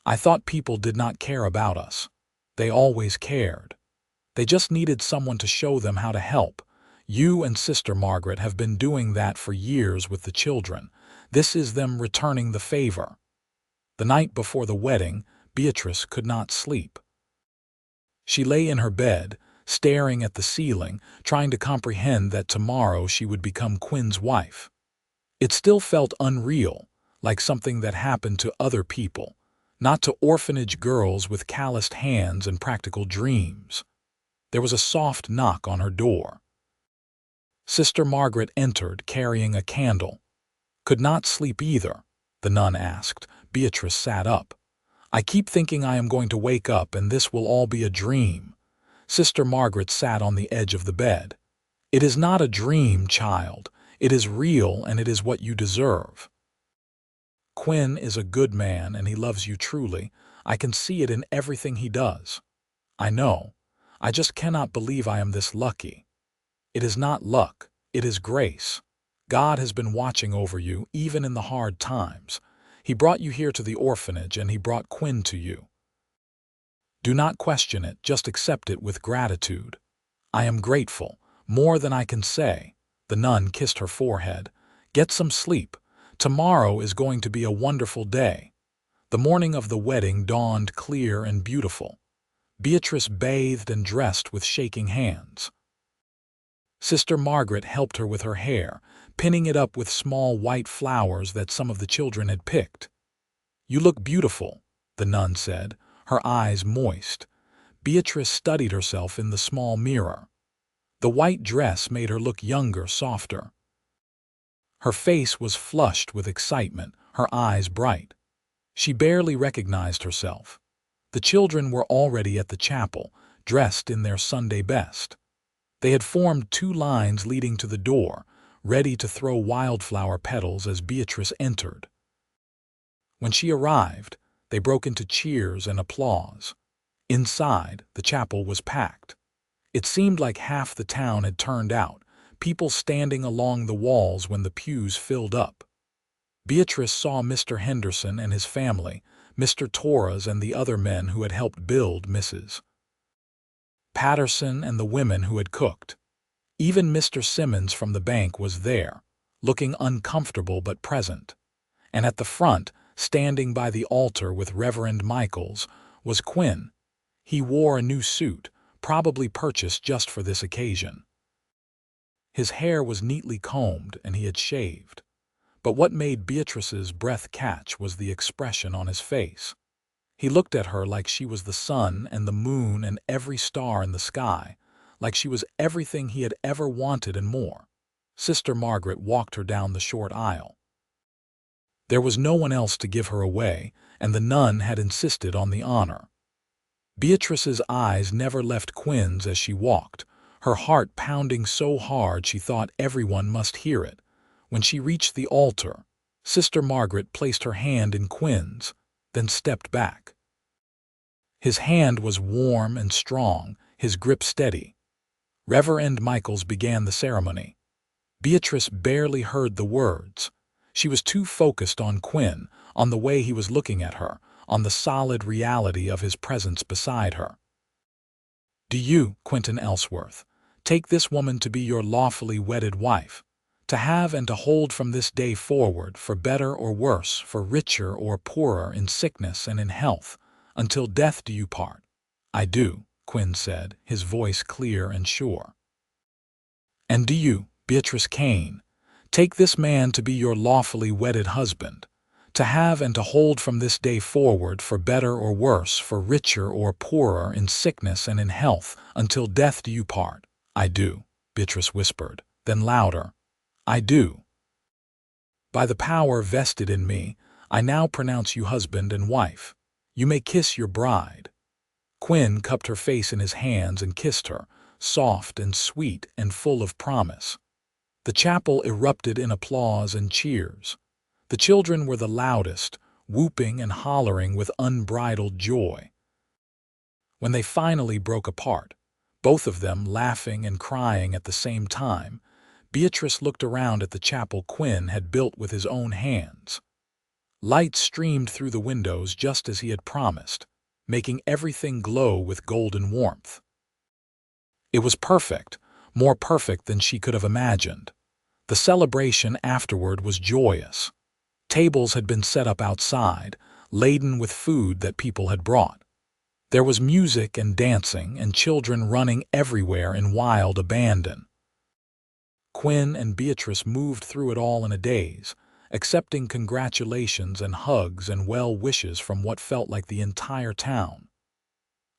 A: "I thought people did not care about us. They always cared. They just needed someone to show them how to help. You and Sister Margaret have been doing that for years with the children. This is them returning the favor." The night before the wedding, Beatrice could not sleep. She lay in her bed, staring at the ceiling, trying to comprehend that tomorrow she would become Quinn's wife. It still felt unreal, like something that happened to other people, not to orphanage girls with calloused hands and practical dreams. There was a soft knock on her door. Sister Margaret entered, carrying a candle. "Could not sleep either?" the nun asked. Beatrice sat up. "I keep thinking I am going to wake up and this will all be a dream." Sister Margaret sat on the edge of the bed. "It is not a dream, child. It is real, and it is what you deserve." Quinn is a good man and he loves you truly. I can see it in everything he does. I know. I just cannot believe I am this lucky. It is not luck, it is grace. God has been watching over you, even in the hard times. He brought you here to the orphanage and he brought Quinn to you. Do not question it, just accept it with gratitude. I am grateful, more than I can say. The nun kissed her forehead. Get some sleep. Tomorrow is going to be a wonderful day. The morning of the wedding dawned clear and beautiful. Beatrice bathed and dressed with shaking hands. Sister Margaret helped her with her hair, pinning it up with small white flowers that some of the children had picked. You look beautiful, the nun said, her eyes moist. Beatrice studied herself in the small mirror. The white dress made her look younger, softer. Her face was flushed with excitement, her eyes bright. She barely recognized herself. The children were already at the chapel, dressed in their Sunday best. They had formed two lines leading to the door, ready to throw wildflower petals as Beatrice entered. When she arrived, they broke into cheers and applause. Inside, the chapel was packed. It seemed like half the town had turned out, people standing along the walls when the pews filled up. Beatrice saw Mr. Henderson and his family, Mr. Torres and the other men who had helped build Mrs. Patterson and the women who had cooked. Even Mr. Simmons from the bank was there, looking uncomfortable but present. And at the front, standing by the altar with Reverend Michaels, was Quinn. He wore a new suit, probably purchased just for this occasion. His hair was neatly combed and he had shaved. But what made Beatrice's breath catch was the expression on his face. He looked at her like she was the sun and the moon and every star in the sky, like she was everything he had ever wanted and more. Sister Margaret walked her down the short aisle. There was no one else to give her away, and the nun had insisted on the honor. Beatrice's eyes never left Quinn's as she walked, her heart pounding so hard she thought everyone must hear it. When she reached the altar, Sister Margaret placed her hand in Quinn's, then stepped back. His hand was warm and strong, his grip steady. Reverend Michaels began the ceremony. Beatrice barely heard the words. She was too focused on Quinn, on the way he was looking at her, on the solid reality of his presence beside her. Do you, Quinn Ellsworth, take this woman to be your lawfully wedded wife, to have and to hold from this day forward, for better or worse, for richer or poorer, in sickness and in health, until death do you part? I do, Quinn said, his voice clear and sure. And do you, Beatrice Kane, take this man to be your lawfully wedded husband, to have and to hold from this day forward, for better or worse, for richer or poorer, in sickness and in health, until death do you part? I do, Beatrice whispered, then louder. I do. By the power vested in me, I now pronounce you husband and wife. You may kiss your bride. Quinn cupped her face in his hands and kissed her, soft and sweet and full of promise. The chapel erupted in applause and cheers. The children were the loudest, whooping and hollering with unbridled joy. When they finally broke apart, both of them laughing and crying at the same time, Beatrice looked around at the chapel Quinn had built with his own hands. Light streamed through the windows just as he had promised, making everything glow with golden warmth. It was perfect, more perfect than she could have imagined. The celebration afterward was joyous. Tables had been set up outside, laden with food that people had brought. There was music and dancing and children running everywhere in wild abandon. Quinn and Beatrice moved through it all in a daze, accepting congratulations and hugs and well wishes from what felt like the entire town.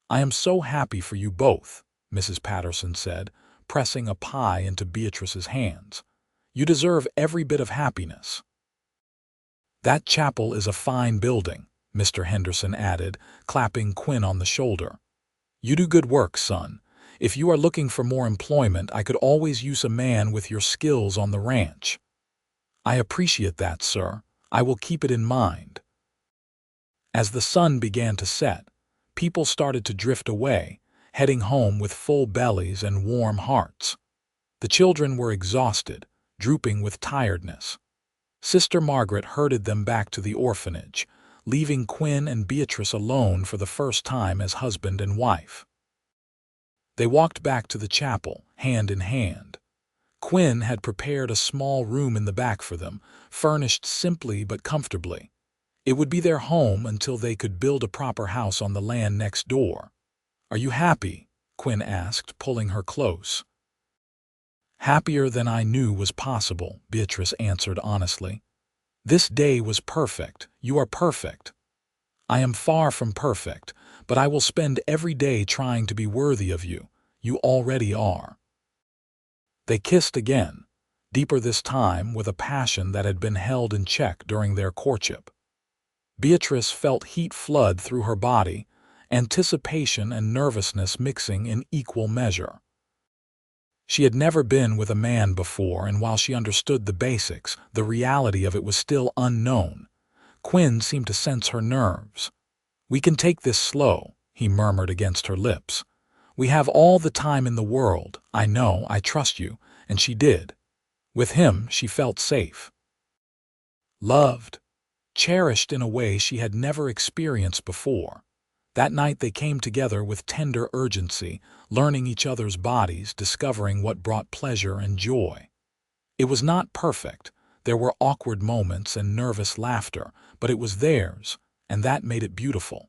A: I am so happy for you both, Mrs. Patterson said, pressing a pie into Beatrice's hands. You deserve every bit of happiness. That chapel is a fine building, Mr. Henderson added, clapping Quinn on the shoulder. You do good work, son. If you are looking for more employment, I could always use a man with your skills on the ranch. I appreciate that, sir. I will keep it in mind." As the sun began to set, people started to drift away, heading home with full bellies and warm hearts. The children were exhausted, drooping with tiredness. Sister Margaret herded them back to the orphanage, leaving Quinn and Beatrice alone for the first time as husband and wife. They walked back to the chapel, hand in hand. Quinn had prepared a small room in the back for them, furnished simply but comfortably. It would be their home until they could build a proper house on the land next door. "Are you happy?" Quinn asked, pulling her close. "Happier than I knew was possible," Beatrice answered honestly. "This day was perfect. You are perfect. I am far from perfect, but I will spend every day trying to be worthy of you. You already are." They kissed again, deeper this time with a passion that had been held in check during their courtship. Beatrice felt heat flood through her body, anticipation and nervousness mixing in equal measure. She had never been with a man before, and while she understood the basics, the reality of it was still unknown. Quinn seemed to sense her nerves. "We can take this slow," he murmured against her lips. "We have all the time in the world. I know, I trust you," and she did. With him, she felt safe, loved, cherished in a way she had never experienced before. That night they came together with tender urgency, learning each other's bodies, discovering what brought pleasure and joy. It was not perfect. There were awkward moments and nervous laughter, but it was theirs, and that made it beautiful.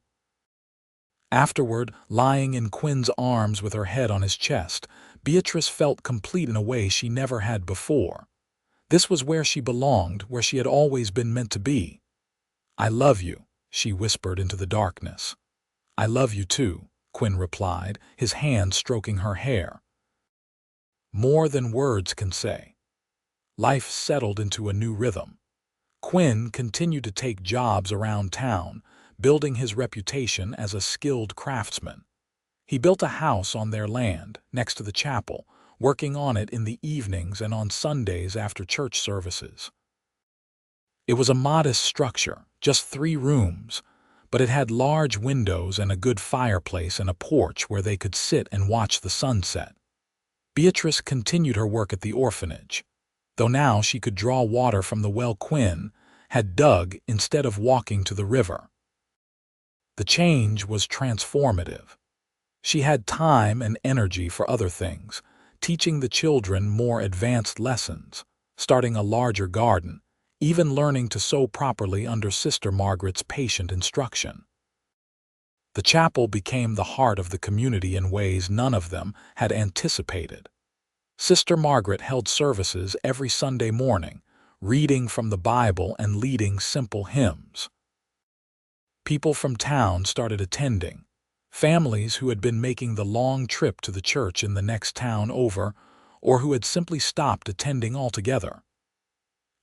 A: Afterward, lying in Quinn's arms with her head on his chest, Beatrice felt complete in a way she never had before. This was where she belonged, where she had always been meant to be. "I love you," she whispered into the darkness. "I love you too," Quinn replied, his hand stroking her hair. More than words can say. Life settled into a new rhythm. Quinn continued to take jobs around town, building his reputation as a skilled craftsman. He built a house on their land, next to the chapel, working on it in the evenings and on Sundays after church services. It was a modest structure, just 3 rooms, but it had large windows and a good fireplace and a porch where they could sit and watch the sunset. Beatrice continued her work at the orphanage, though now she could draw water from the well Quinn had dug instead of walking to the river. The change was transformative. She had time and energy for other things, teaching the children more advanced lessons, starting a larger garden, even learning to sew properly under Sister Margaret's patient instruction. The chapel became the heart of the community in ways none of them had anticipated. Sister Margaret held services every Sunday morning, reading from the Bible and leading simple hymns. People from town started attending, families who had been making the long trip to the church in the next town over, or who had simply stopped attending altogether.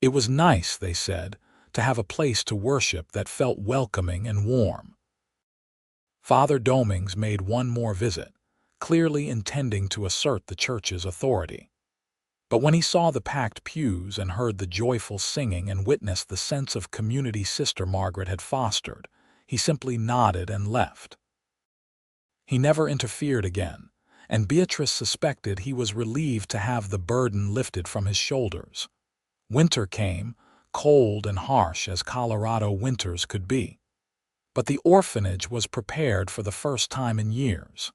A: It was nice, they said, to have a place to worship that felt welcoming and warm. Father Domings made one more visit, clearly intending to assert the church's authority. But when he saw the packed pews and heard the joyful singing and witnessed the sense of community Sister Margaret had fostered, he simply nodded and left. He never interfered again, and Beatrice suspected he was relieved to have the burden lifted from his shoulders. Winter came, cold and harsh as Colorado winters could be. But the orphanage was prepared for the first time in years.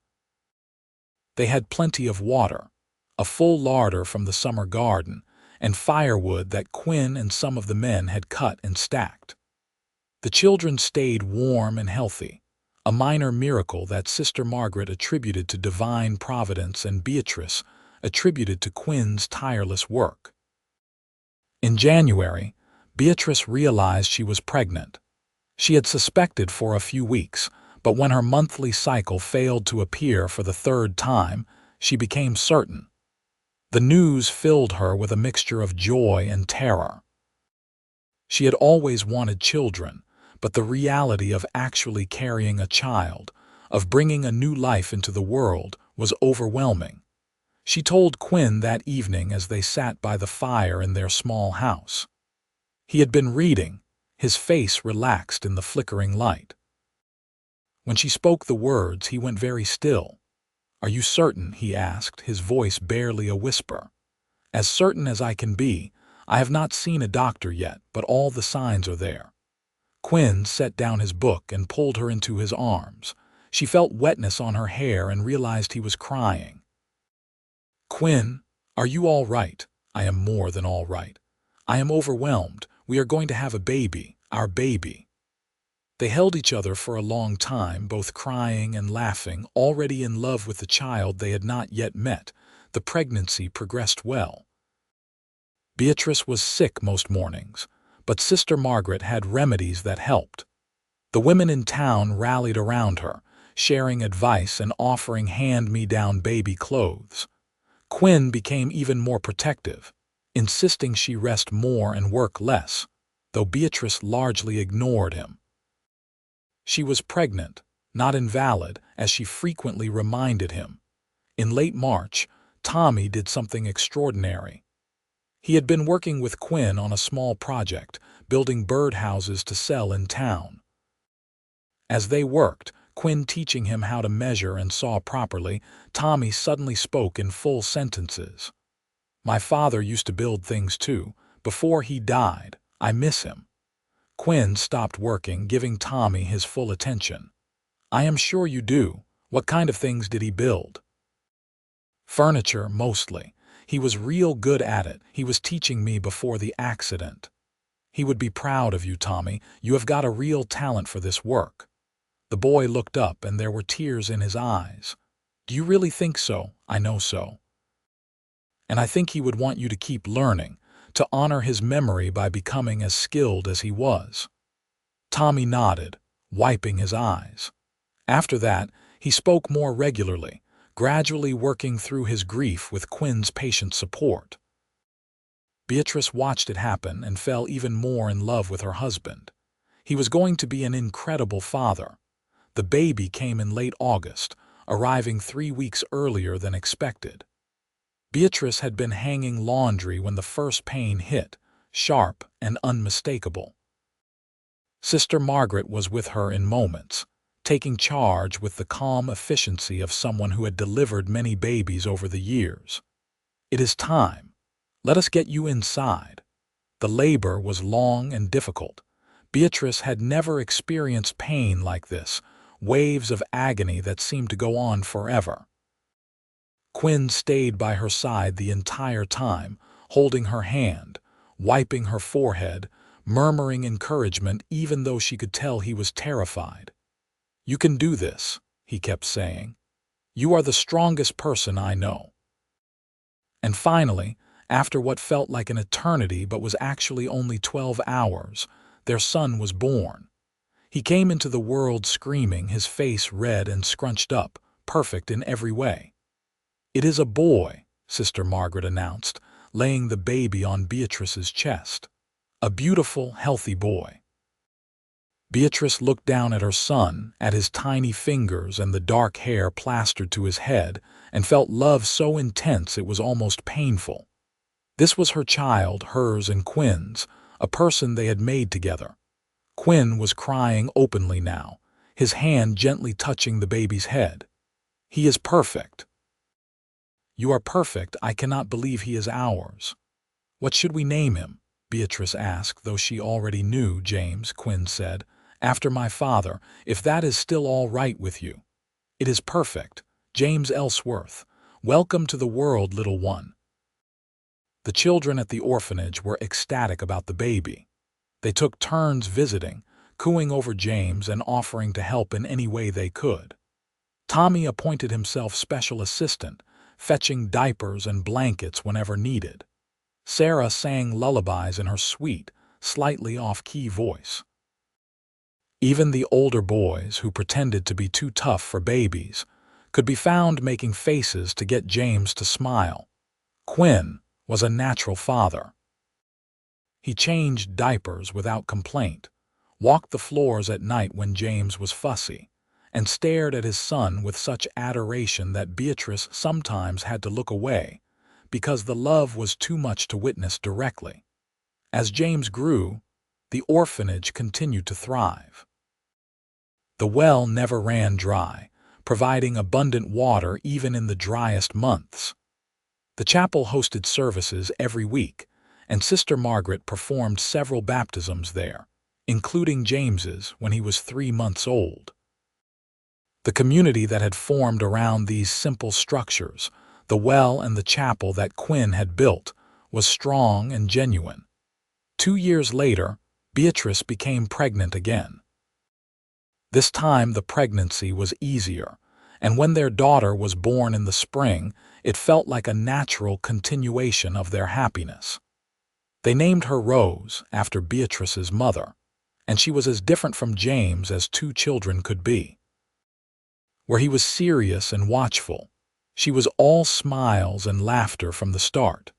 A: They had plenty of water, a full larder from the summer garden, and firewood that Quinn and some of the men had cut and stacked. The children stayed warm and healthy, a minor miracle that Sister Margaret attributed to divine providence and Beatrice attributed to Quinn's tireless work. In January, Beatrice realized she was pregnant. She had suspected for a few weeks, but when her monthly cycle failed to appear for the 3rd time, she became certain. The news filled her with a mixture of joy and terror. She had always wanted children, but the reality of actually carrying a child, of bringing a new life into the world, was overwhelming. She told Quinn that evening as they sat by the fire in their small house. He had been reading, His face relaxed in the flickering light. When she spoke the words, he went very still. "Are you certain?" he asked, his voice barely a whisper. "As certain as I can be. I have not seen a doctor yet, but all the signs are there." Quinn set down his book and pulled her into his arms. She felt wetness on her hair and realized he was crying. "Quinn, are you all right?" "I am more than all right. I am overwhelmed. We are going to have a baby, our baby." They held each other for a long time, both crying and laughing, already in love with the child they had not yet met. The pregnancy progressed well. Beatrice was sick most mornings, but Sister Margaret had remedies that helped. The women in town rallied around her, sharing advice and offering hand-me-down baby clothes. Quinn became even more protective, insisting she rest more and work less, though Beatrice largely ignored him. She was pregnant, not invalid, as she frequently reminded him. In late March, Tommy did something extraordinary. He had been working with Quinn on a small project, building birdhouses to sell in town. As they worked, Quinn teaching him how to measure and saw properly, Tommy suddenly spoke in full sentences. "My father used to build things too. Before he died, I miss him." Quinn stopped working, giving Tommy his full attention. "I am sure you do. What kind of things did he build?" "Furniture, mostly. He was real good at it. He was teaching me before the accident." "He would be proud of you, Tommy. You have got a real talent for this work." The boy looked up, and there were tears in his eyes. "Do you really think so?" "I know so. And I think he would want you to keep learning, to honor his memory by becoming as skilled as he was." Tommy nodded, wiping his eyes. After that, he spoke more regularly, gradually working through his grief with Quinn's patient support. Beatrice watched it happen and fell even more in love with her husband. He was going to be an incredible father. The baby came in late August, arriving 3 weeks earlier than expected. Beatrice had been hanging laundry when the first pain hit, sharp and unmistakable. Sister Margaret was with her in moments, taking charge with the calm efficiency of someone who had delivered many babies over the years. "It is time. Let us get you inside." The labor was long and difficult. Beatrice had never experienced pain like this, waves of agony that seemed to go on forever. Quinn stayed by her side the entire time, holding her hand, wiping her forehead, murmuring encouragement even though she could tell he was terrified. "You can do this," he kept saying. "You are the strongest person I know." And finally, after what felt like an eternity but was actually only 12 hours, their son was born. He came into the world screaming, his face red and scrunched up, perfect in every way. "It is a boy," Sister Margaret announced, laying the baby on Beatrice's chest. "A beautiful, healthy boy." Beatrice looked down at her son, at his tiny fingers and the dark hair plastered to his head, and felt love so intense it was almost painful. This was her child, hers and Quinn's, a person they had made together. Quinn was crying openly now, his hand gently touching the baby's head. "He is perfect." "You are perfect. I cannot believe he is ours." "What should we name him?" Beatrice asked, though she already knew. "James," Quinn said, "after my father, if that is still all right with you." "It is perfect. James Ellsworth. Welcome to the world, little one." The children at the orphanage were ecstatic about the baby. They took turns visiting, cooing over James and offering to help in any way they could. Tommy appointed himself special assistant, fetching diapers and blankets whenever needed. Sarah sang lullabies in her sweet, slightly off-key voice. Even the older boys, who pretended to be too tough for babies, could be found making faces to get James to smile. Quinn was a natural father. He changed diapers without complaint, walked the floors at night when James was fussy, and stared at his son with such adoration that Beatrice sometimes had to look away, because the love was too much to witness directly. As James grew, the orphanage continued to thrive. The well never ran dry, providing abundant water even in the driest months. The chapel hosted services every week, and Sister Margaret performed several baptisms there, including James's when he was 3 months old. The community that had formed around these simple structures, the well and the chapel that Quinn had built, was strong and genuine. 2 years later, Beatrice became pregnant again. This time the pregnancy was easier, and when their daughter was born in the spring, it felt like a natural continuation of their happiness. They named her Rose after Beatrice's mother, and she was as different from James as 2 children could be. Where he was serious and watchful, she was all smiles and laughter from the start.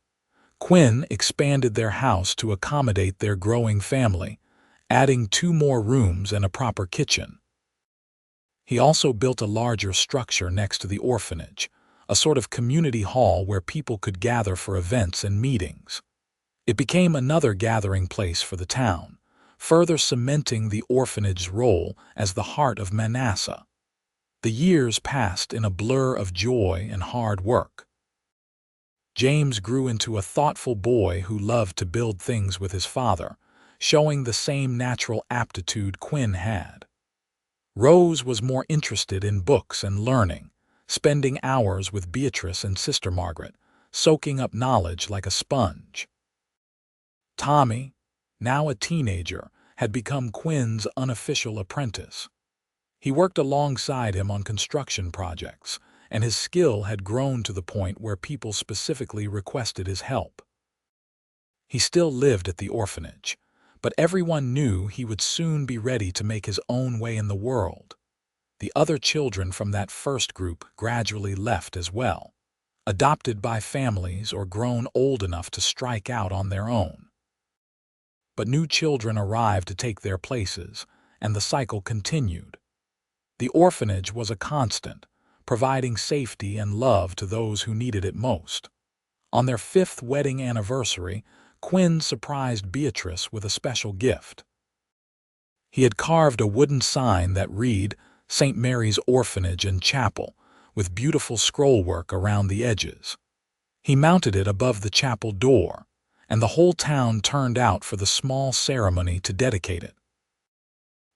A: Quinn expanded their house to accommodate their growing family, adding 2 more rooms and a proper kitchen. He also built a larger structure next to the orphanage, a sort of community hall where people could gather for events and meetings. It became another gathering place for the town, further cementing the orphanage's role as the heart of Manasseh. The years passed in a blur of joy and hard work. James grew into a thoughtful boy who loved to build things with his father, showing the same natural aptitude Quinn had. Rose was more interested in books and learning, spending hours with Beatrice and Sister Margaret, soaking up knowledge like a sponge. Tommy, now a teenager, had become Quinn's unofficial apprentice. He worked alongside him on construction projects, and his skill had grown to the point where people specifically requested his help. He still lived at the orphanage, but everyone knew he would soon be ready to make his own way in the world. The other children from that first group gradually left as well, adopted by families or grown old enough to strike out on their own. But new children arrived to take their places, and the cycle continued. The orphanage was a constant, providing safety and love to those who needed it most. On their 5th wedding anniversary, Quinn surprised Beatrice with a special gift. He had carved a wooden sign that read, "St. Mary's Orphanage and Chapel," with beautiful scrollwork around the edges. He mounted it above the chapel door, and the whole town turned out for the small ceremony to dedicate it.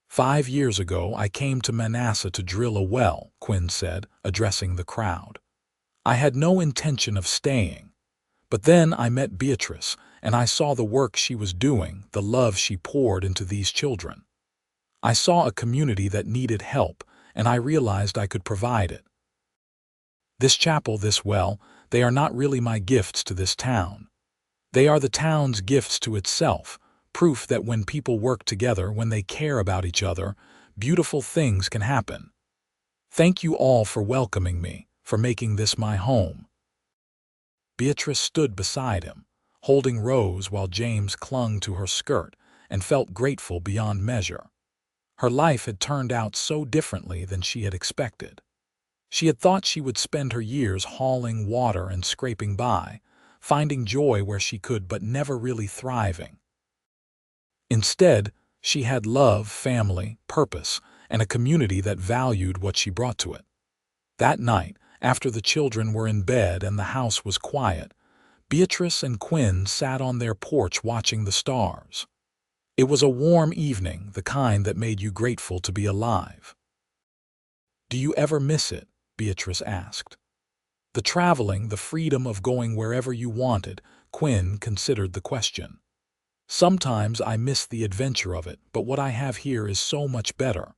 A: "5 years ago I came to Manasseh to drill a well," Quinn said, addressing the crowd. "I had no intention of staying. But then I met Beatrice, and I saw the work she was doing, the love she poured into these children. I saw a community that needed help, and I realized I could provide it. This chapel, this well, they are not really my gifts to this town. They are the town's gifts to itself, proof that when people work together, when they care about each other, beautiful things can happen. Thank you all for welcoming me, for making this my home." Beatrice stood beside him, holding Rose while James clung to her skirt and felt grateful beyond measure. Her life had turned out so differently than she had expected. She had thought she would spend her years hauling water and scraping by, finding joy where she could but never really thriving. Instead, she had love, family, purpose, and a community that valued what she brought to it. That night, after the children were in bed and the house was quiet, Beatrice and Quinn sat on their porch watching the stars. It was a warm evening, the kind that made you grateful to be alive. "Do you ever miss it?" Beatrice asked. "The traveling, the freedom of going wherever you wanted," Quinn considered the question. "Sometimes I miss the adventure of it, but what I have here is so much better.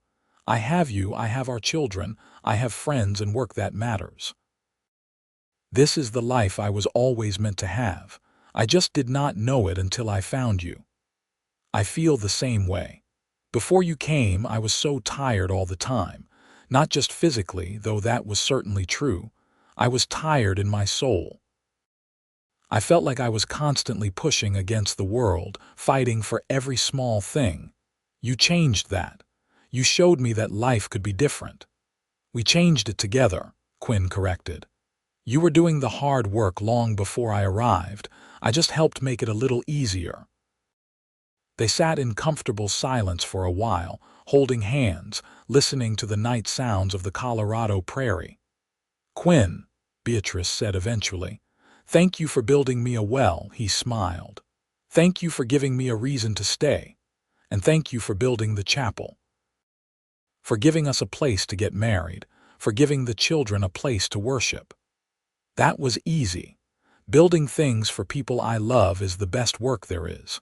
A: I have you, I have our children, I have friends and work that matters. This is the life I was always meant to have. I just did not know it until I found you." "I feel the same way. Before you came, I was so tired all the time. Not just physically, though that was certainly true. I was tired in my soul. I felt like I was constantly pushing against the world, fighting for every small thing. You changed that. You showed me that life could be different." "We changed it together," Quinn corrected. "You were doing the hard work long before I arrived. I just helped make it a little easier." They sat in comfortable silence for a while, holding hands, listening to the night sounds of the Colorado prairie. "Quinn," Beatrice said eventually, "thank you for building me a well," he smiled. "Thank you for giving me a reason to stay. And thank you for building the chapel. For giving us a place to get married, for giving the children a place to worship. That was easy. Building things for people I love is the best work there is."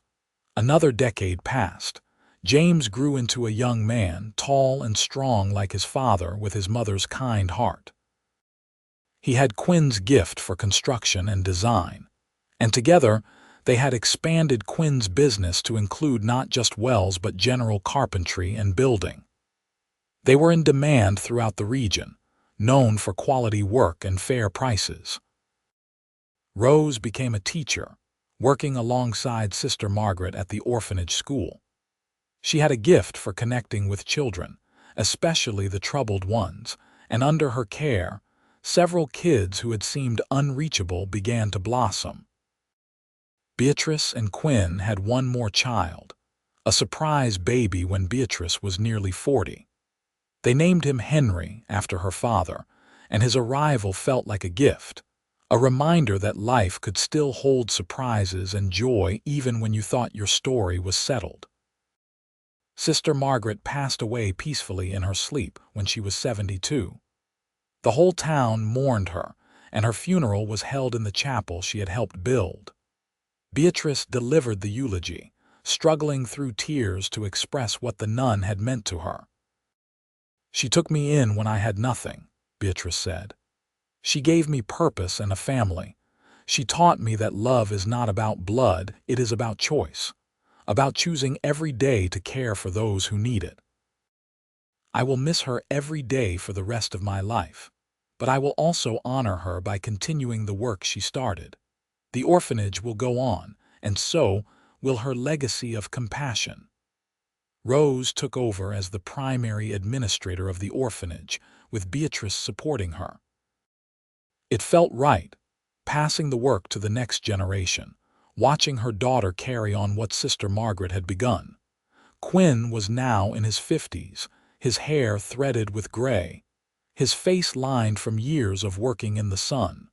A: Another decade passed. James grew into a young man, tall and strong like his father, with his mother's kind heart. He had Quinn's gift for construction and design, and together they had expanded Quinn's business to include not just wells but general carpentry and building. They were in demand throughout the region, known for quality work and fair prices. Rose became a teacher, working alongside Sister Margaret at the orphanage school. She had a gift for connecting with children, especially the troubled ones, and under her care, several kids who had seemed unreachable began to blossom. Beatrice and Quinn had one more child, a surprise baby when Beatrice was nearly 40. They named him Henry after her father, and his arrival felt like a gift, a reminder that life could still hold surprises and joy even when you thought your story was settled. Sister Margaret passed away peacefully in her sleep when she was 72. The whole town mourned her, and her funeral was held in the chapel she had helped build. Beatrice delivered the eulogy, struggling through tears to express what the nun had meant to her. "She took me in when I had nothing," Beatrice said. "She gave me purpose and a family. She taught me that love is not about blood, it is about choice, about choosing every day to care for those who need it. I will miss her every day for the rest of my life, but I will also honor her by continuing the work she started. The orphanage will go on, and so will her legacy of compassion." Rose took over as the primary administrator of the orphanage, with Beatrice supporting her. It felt right, passing the work to the next generation, watching her daughter carry on what Sister Margaret had begun. Quinn was now in his 50s, his hair threaded with gray, his face lined from years of working in the sun.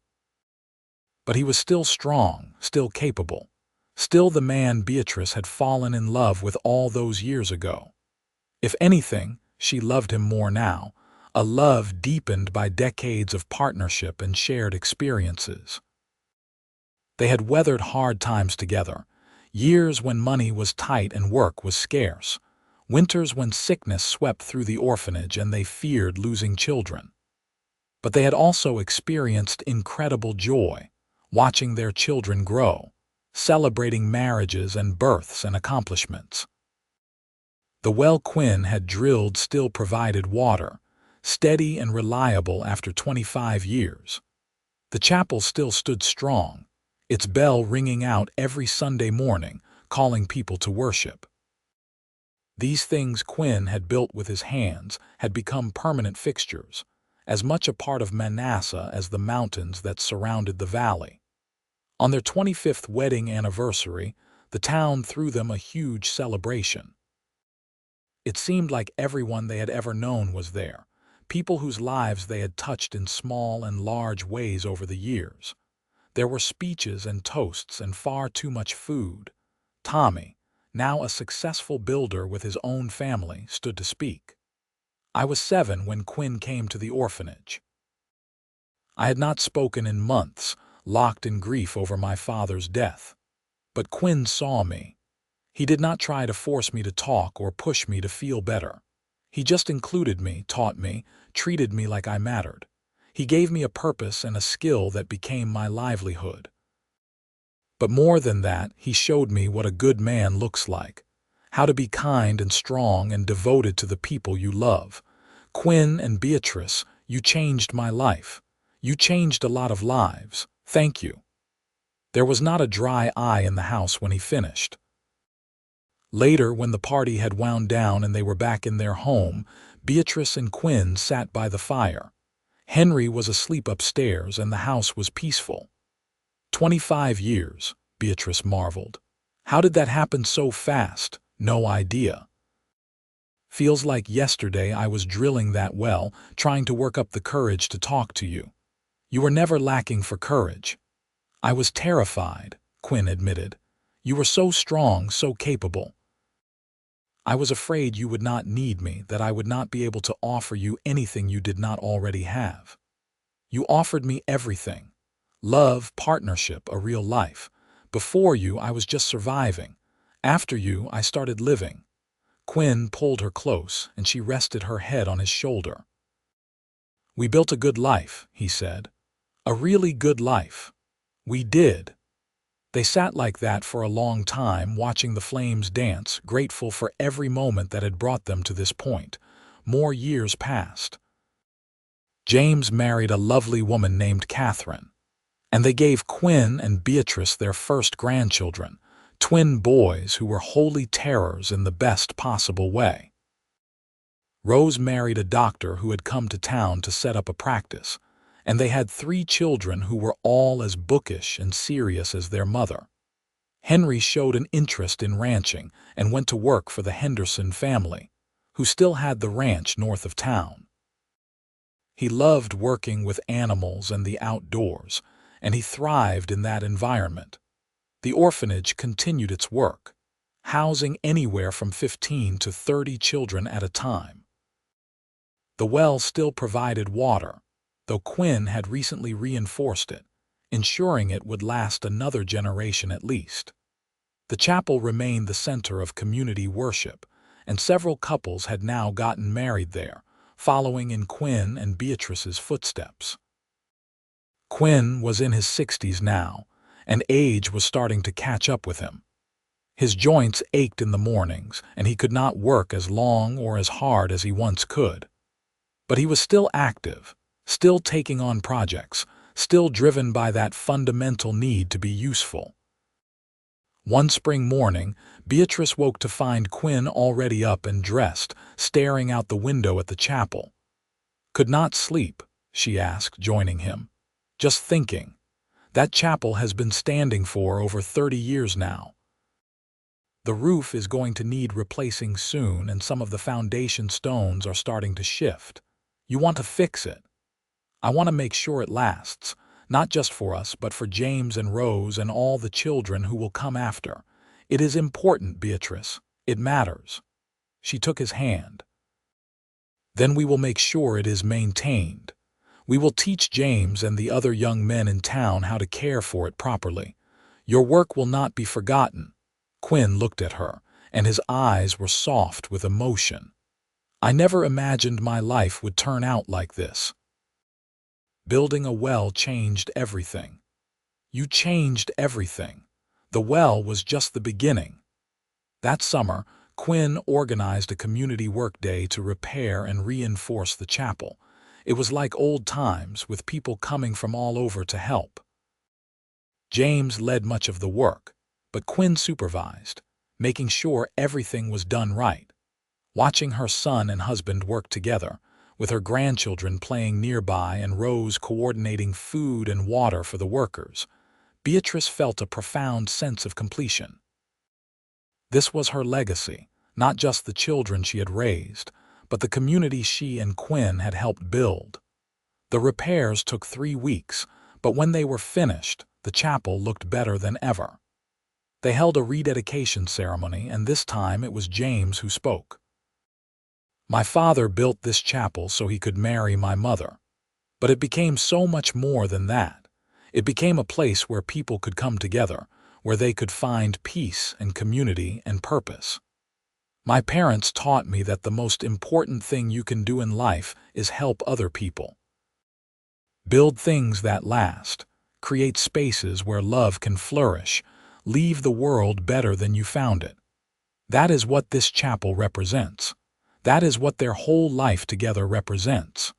A: But he was still strong, still capable, still the man Beatrice had fallen in love with all those years ago. If anything, she loved him more now, a love deepened by decades of partnership and shared experiences. They had weathered hard times together, years when money was tight and work was scarce, winters when sickness swept through the orphanage and they feared losing children. But they had also experienced incredible joy, watching their children grow, celebrating marriages and births and accomplishments. The well Quinn had drilled still provided water, steady and reliable after 25 years. The chapel still stood strong, its bell ringing out every Sunday morning, calling people to worship. These things Quinn had built with his hands had become permanent fixtures, as much a part of Manasseh as the mountains that surrounded the valley. On their 25th wedding anniversary, the town threw them a huge celebration. It seemed like everyone they had ever known was there, people whose lives they had touched in small and large ways over the years. There were speeches and toasts and far too much food. Tommy, now a successful builder with his own family, stood to speak. "I was 7 when Quinn came to the orphanage. I had not spoken in months, locked in grief over my father's death. But Quinn saw me. He did not try to force me to talk or push me to feel better. He just included me, taught me, treated me like I mattered. He gave me a purpose and a skill that became my livelihood. But more than that, he showed me what a good man looks like, how to be kind and strong and devoted to the people you love. Quinn and Beatrice, you changed my life. You changed a lot of lives. Thank you." There was not a dry eye in the house when he finished. Later, when the party had wound down and they were back in their home, Beatrice and Quinn sat by the fire. Henry was asleep upstairs and the house was peaceful. 25 years, Beatrice marveled. How did that happen so fast? No idea. Feels like yesterday I was drilling that well, trying to work up the courage to talk to you. You were never lacking for courage. I was terrified, Quinn admitted. You were so strong, so capable. I was afraid you would not need me, that I would not be able to offer you anything you did not already have. You offered me everything. Love, partnership, a real life. Before you, I was just surviving. After you, I started living. Quinn pulled her close, and she rested her head on his shoulder. We built a good life, he said. A really good life. We did. They sat like that for a long time, watching the flames dance, grateful for every moment that had brought them to this point. More years passed. James married a lovely woman named Catherine, and they gave Quinn and Beatrice their first grandchildren, twin boys who were holy terrors in the best possible way. Rose married a doctor who had come to town to set up a practice, and they had 3 children who were all as bookish and serious as their mother. Henry showed an interest in ranching and went to work for the Henderson family, who still had the ranch north of town. He loved working with animals and the outdoors, and he thrived in that environment. The orphanage continued its work, housing anywhere from 15 to 30 children at a time. The well still provided water, though Quinn had recently reinforced it, ensuring it would last another generation at least. The chapel remained the center of community worship, and several couples had now gotten married there, following in Quinn and Beatrice's footsteps. Quinn was in his 60s now, and age was starting to catch up with him. His joints ached in the mornings, and he could not work as long or as hard as he once could. But he was still active, still taking on projects, still driven by that fundamental need to be useful. One spring morning, Beatrice woke to find Quinn already up and dressed, staring out the window at the chapel. "Could not sleep?" she asked, joining him. "Just thinking. That chapel has been standing for over 30 years now. The roof is going to need replacing soon, and some of the foundation stones are starting to shift. You want to fix it. I want to make sure it lasts, not just for us, but for James and Rose and all the children who will come after. It is important, Beatrice. It matters." She took his hand. "Then we will make sure it is maintained. We will teach James and the other young men in town how to care for it properly. Your work will not be forgotten." Quinn looked at her, and his eyes were soft with emotion. "I never imagined my life would turn out like this. Building a well changed everything. You changed everything. The well was just the beginning." That summer, Quinn organized a community work day to repair and reinforce the chapel. It was like old times, with people coming from all over to help. James led much of the work, but Quinn supervised, making sure everything was done right. Watching her son and husband work together, with her grandchildren playing nearby and Rose coordinating food and water for the workers, Beatrice felt a profound sense of completion. This was her legacy, not just the children she had raised, but the community she and Quinn had helped build. The repairs took 3 weeks, but when they were finished, the chapel looked better than ever. They held a rededication ceremony, and this time it was James who spoke. "My father built this chapel so he could marry my mother. But it became so much more than that. It became a place where people could come together, where they could find peace and community and purpose. My parents taught me that the most important thing you can do in life is help other people. Build things that last, create spaces where love can flourish, leave the world better than you found it. That is what this chapel represents. That is what their whole life together represents."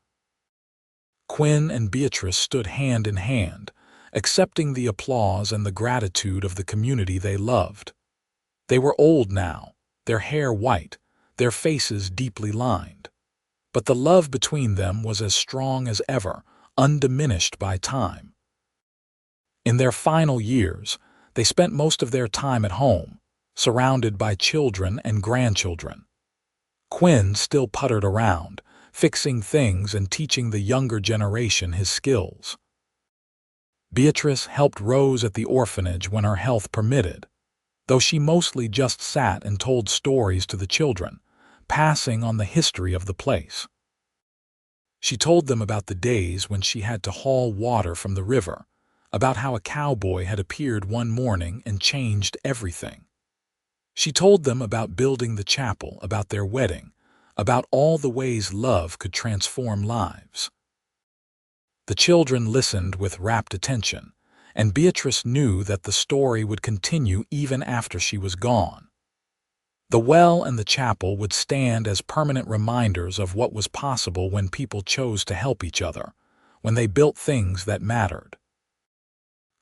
A: Quinn and Beatrice stood hand in hand, accepting the applause and the gratitude of the community they loved. They were old now, their hair white, their faces deeply lined. But the love between them was as strong as ever, undiminished by time. In their final years, They spent most of their time at home, surrounded by children and grandchildren. Quinn still puttered around, fixing things and teaching the younger generation his skills. Beatrice helped Rose at the orphanage when her health permitted, though she mostly just sat and told stories to the children, passing on the history of the place. She told them about the days when she had to haul water from the river, about how a cowboy had appeared one morning and changed everything. She told them about building the chapel, about their wedding, about all the ways love could transform lives. The children listened with rapt attention, and Beatrice knew that the story would continue even after she was gone. The well and the chapel would stand as permanent reminders of what was possible when people chose to help each other, when they built things that mattered.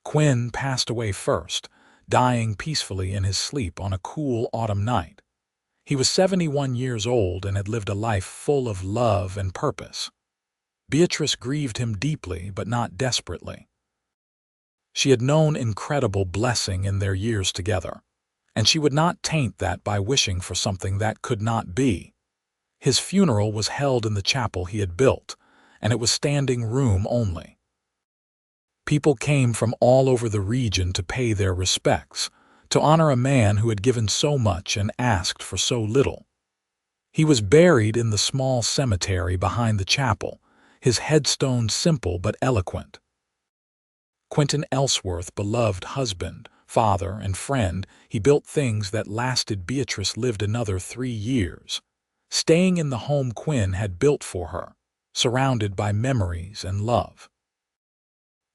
A: Quinn passed away first, dying peacefully in his sleep on a cool autumn night. He was 71 years old and had lived a life full of love and purpose. Beatrice grieved him deeply, but not desperately. She had known incredible blessing in their years together, and she would not taint that by wishing for something that could not be. His funeral was held in the chapel he had built, and it was standing room only. People came from all over the region to pay their respects, to honor a man who had given so much and asked for so little. He was buried in the small cemetery behind the chapel, his headstone simple but eloquent. Quinn Ellsworth, beloved husband, father, and friend, he built things that lasted. Beatrice lived another 3 years, staying in the home Quinn had built for her, surrounded by memories and love.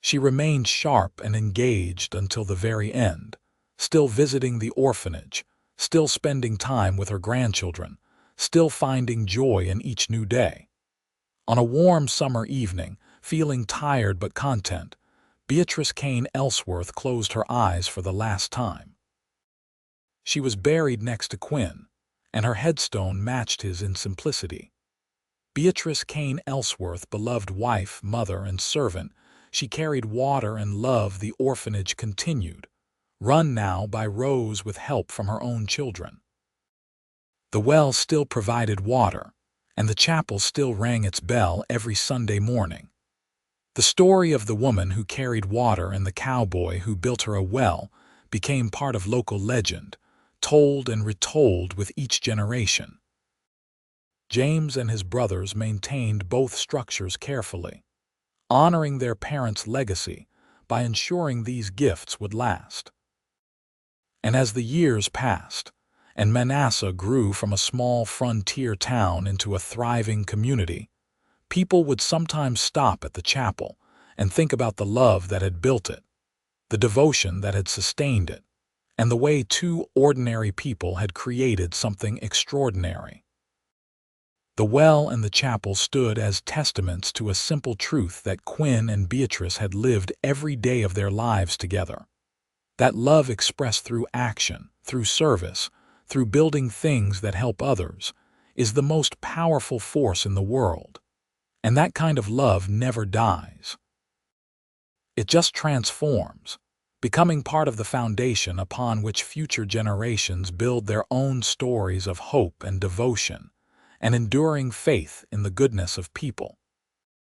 A: She remained sharp and engaged until the very end, still visiting the orphanage, still spending time with her grandchildren, still finding joy in each new day. On a warm summer evening, feeling tired but content, Beatrice Kane Ellsworth closed her eyes for the last time. She was buried next to Quinn, and her headstone matched his in simplicity. Beatrice Kane Ellsworth, beloved wife, mother, and servant, she carried water and love. The orphanage continued, run now by Rose with help from her own children. The well still provided water, and the chapel still rang its bell every Sunday morning. The story of the woman who carried water and the cowboy who built her a well became part of local legend, told and retold with each generation. James and his brothers maintained both structures carefully, honoring their parents' legacy by ensuring these gifts would last. And as the years passed, and Manasseh grew from a small frontier town into a thriving community, people would sometimes stop at the chapel and think about the love that had built it, the devotion that had sustained it, and the way 2 ordinary people had created something extraordinary. The well and the chapel stood as testaments to a simple truth that Quinn and Beatrice had lived every day of their lives together. That love expressed through action, through service, through building things that help others, is the most powerful force in the world. And that kind of love never dies. It just transforms, becoming part of the foundation upon which future generations build their own stories of hope and devotion, and enduring faith in the goodness of people.